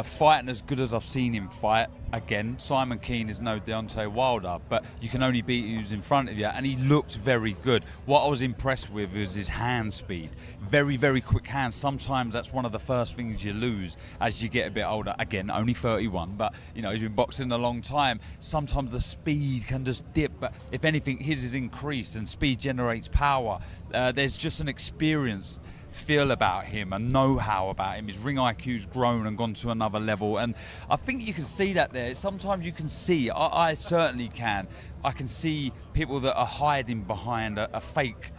Fighting as good as I've seen him fight. Again, Simon Keane is no Deontay Wilder, but you can only beat who's in front of you, and he looked very good. What I was impressed with was his hand speed. Very, very quick hands. Sometimes that's one of the first things you lose as you get a bit older. Again, only 31, but you know, he's been boxing a long time. Sometimes the speed can just dip, but if anything, his is increased, and speed generates power. There's just an experience feel about him and know-how about him. His ring IQ's grown and gone to another level, and I think you can see that there. Sometimes you can see, I certainly can, I can see people that are hiding behind a fake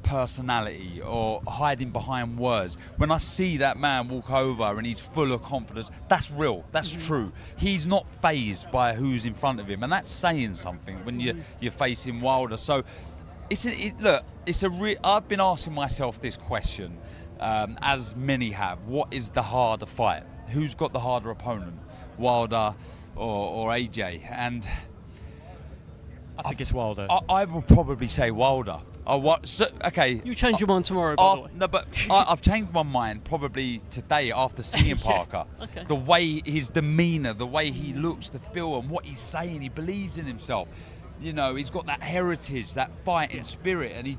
personality or hiding behind words. When I see that man walk over and he's full of confidence, that's real, that's true. He's not fazed by who's in front of him, and that's saying something when you're facing Wilder. So I've been asking myself this question, as many have. What is the harder fight? Who's got the harder opponent, Wilder or AJ? And I think it's Wilder. I will probably say Wilder. Okay. You change your mind tomorrow, by the way. No, but I've changed my mind probably today after seeing Parker. Okay. The way his demeanour, the way he looks, the feel, and what he's saying, he believes in himself. You know, he's got that heritage, that fighting spirit, and he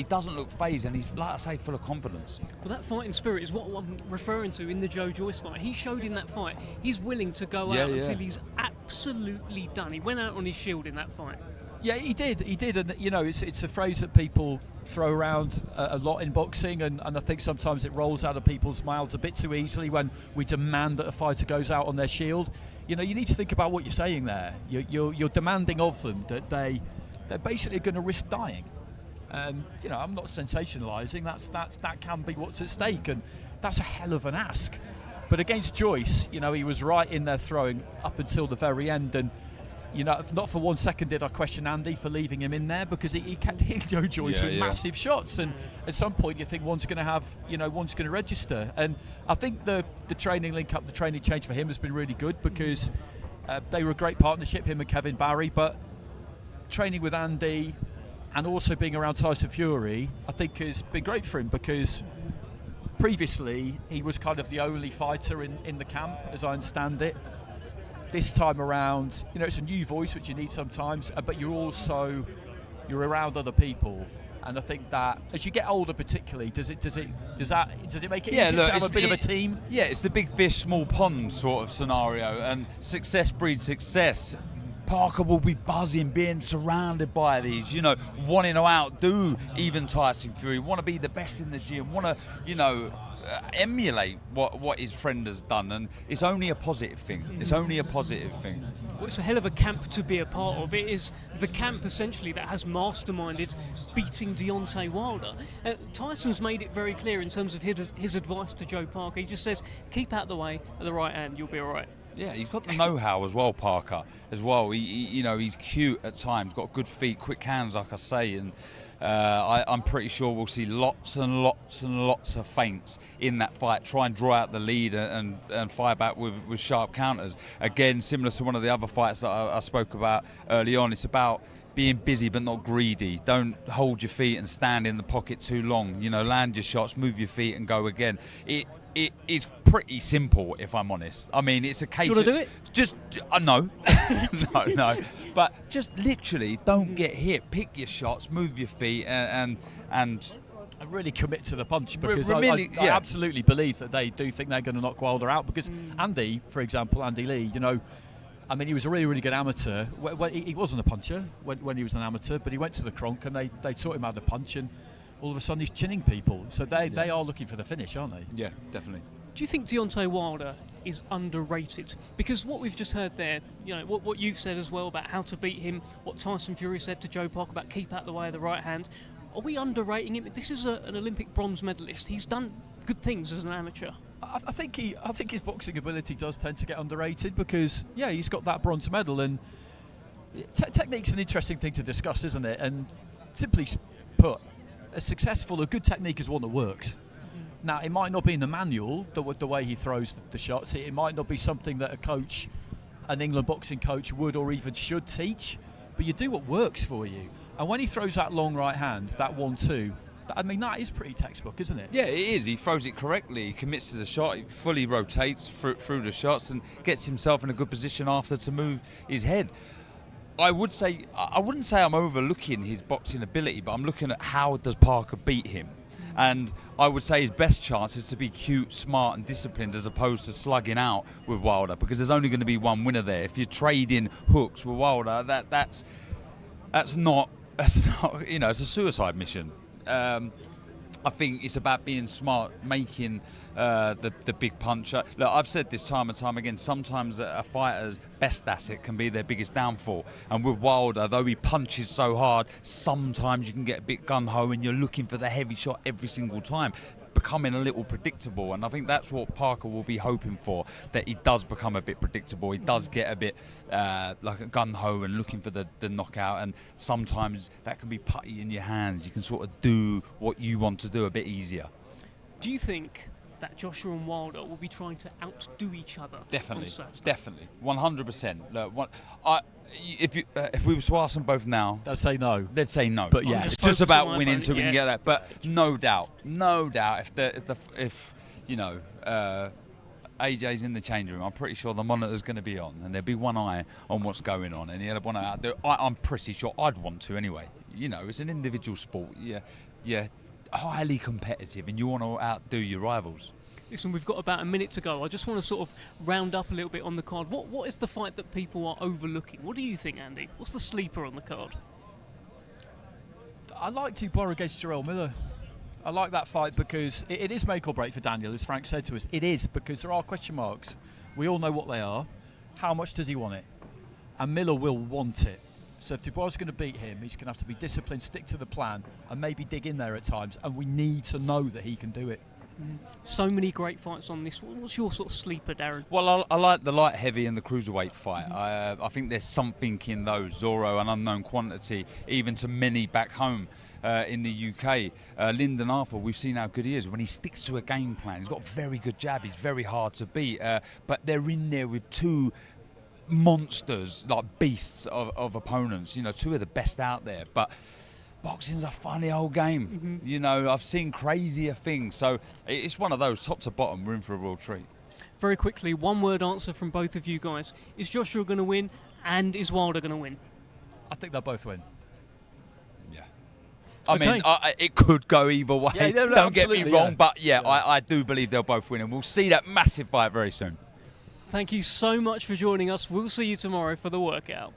doesn't look phased, and he's, like I say, full of confidence. Well, that fighting spirit is what I'm referring to in the Joe Joyce fight. He showed in that fight he's willing to go out until he's absolutely done. He went out on his shield in that fight. Yeah, he did, and you know, it's a phrase that people throw around a lot in boxing, and I think sometimes it rolls out of people's mouths a bit too easily when we demand that a fighter goes out on their shield. You know, you need to think about what you're saying there. You're demanding of them that they're basically going to risk dying. You know, I'm not sensationalising. That can be what's at stake, and that's a hell of an ask. But against Joyce, you know, he was right in there throwing up until the very end, and you know, not for 1 second did I question Andy for leaving him in there, because he kept hitting Joe Joyce with massive shots, and at some point you think one's going to register. And I think the training link up, the training change for him has been really good, because they were a great partnership, him and Kevin Barry. But training with Andy and also being around Tyson Fury, I think has been great for him, because previously he was kind of the only fighter in the camp, as I understand it. This time around, you know, it's a new voice, which you need sometimes, but you're around other people, and I think that as you get older, particularly, does it make it easier to have a bit of a team? Yeah, it's the big fish, small pond sort of scenario, and success breeds success. Parker will be buzzing being surrounded by these, you know, wanting to outdo even Tyson Fury, want to be the best in the gym, want to, you know, emulate what his friend has done, and it's only a positive thing. It's only a positive thing. Well, it's a hell of a camp to be a part of. It is the camp essentially that has masterminded beating Deontay Wilder. Tyson's made it very clear in terms of his advice to Joe Parker. He just says, keep out the way at the right hand, you'll be all right. Yeah, he's got the know-how as well, Parker, as well. He you know, he's cute at times, got good feet, quick hands, like I say, and I'm pretty sure we'll see lots and lots and lots of feints in that fight, try and draw out the lead and fire back with sharp counters. Again, similar to one of the other fights that I spoke about early on, it's about being busy but not greedy. Don't hold your feet and stand in the pocket too long. You know, land your shots, move your feet and go again. It is pretty simple, if I'm honest. I mean, it's a case. Do you want to do it? Just no, no. But just literally, don't get hit. Pick your shots, move your feet, and really commit to the punch, because really, I absolutely believe that they do think they're going to knock Wilder out. Because Andy, for example, Andy Lee, you know, I mean, he was a really, really good amateur. He wasn't a puncher when he was an amateur, but he went to the Kronk and they taught him how to punch, and all of a sudden he's chinning people. So they are looking for the finish, aren't they? Yeah, definitely. Do you think Deontay Wilder is underrated? Because what we've just heard there, you know, what you've said as well about how to beat him, what Tyson Fury said to Joe Parker about keep out the way of the right hand, are we underrating him? This is an Olympic bronze medalist. He's done good things as an amateur. I think his boxing ability does tend to get underrated, because he's got that bronze medal, and technique's an interesting thing to discuss, isn't it? And simply put, a good technique is one that works. Now, it might not be in the manual, the way he throws the shots. It might not be something that an England boxing coach would or even should teach, but you do what works for you. And when he throws that long right hand, that 1-2, I mean, that is pretty textbook, isn't it? Yeah, it is. He throws it correctly. He commits to the shot. He fully rotates through the shots and gets himself in a good position after to move his head. I wouldn't say I'm overlooking his boxing ability, but I'm looking at how does Parker beat him. And I would say his best chance is to be cute, smart and disciplined, as opposed to slugging out with Wilder, because there's only going to be one winner there. If you're trading hooks with Wilder, that's not, you know, it's a suicide mission. I think it's about being smart, making the big punch. Look, I've said this time and time again, sometimes a fighter's best asset can be their biggest downfall. And with Wilder, though he punches so hard, sometimes you can get a bit gun-ho and you're looking for the heavy shot every single time, becoming a little predictable. And I think that's what Parker will be hoping for, that he does become a bit predictable. He does get a bit like a gun-ho and looking for the knockout, and sometimes that can be putty in your hands. You can sort of do what you want to do a bit easier. Do you think that Joshua and Wilder will be trying to outdo each other? Definitely, on Saturday? definitely, 100%. Look, if we were to ask them both now, they'd say no. They'd say no. But yeah, it's just about winning, so we can get that. But no doubt, if you know, AJ's in the change room, I'm pretty sure the monitor's going to be on, and there'll be one eye on what's going on, and he'll want to outdo. I'm pretty sure I'd want to anyway. You know, it's an individual sport. Yeah, highly competitive, and you want to outdo your rivals. Listen, we've got about a minute to go. I just want to sort of round up a little bit on the card. What is the fight that people are overlooking? What do you think, Andy? What's the sleeper on the card? I like Dubois against Jarrell Miller. I like that fight because it is make or break for Daniel, as Frank said to us. It is, because there are question marks. We all know what they are. How much does he want it? And Miller will want it. So if Dubois is going to beat him, he's going to have to be disciplined, stick to the plan, and maybe dig in there at times. And we need to know that he can do it. So many great fights on this. What's your sort of sleeper, Darren? Well, I like the light heavy and the cruiserweight fight. I think there's something in those. Zoro, an unknown quantity, even to many back home in the UK. Lindon Arthur, we've seen how good he is when he sticks to a game plan. He's got a very good jab. He's very hard to beat. But they're in there with two monsters, like beasts of opponents. You know, two of the best out there. But boxing's a funny old game. You know, I've seen crazier things. So it's one of those, top to bottom, we're in for a real treat. Very quickly, one-word answer from both of you guys. Is Joshua going to win, and is Wilder going to win? I think they'll both win. I mean, it could go either way. Yeah, Don't get me wrong, but I do believe they'll both win, and we'll see that massive fight very soon. Thank you so much for joining us. We'll see you tomorrow for the workout.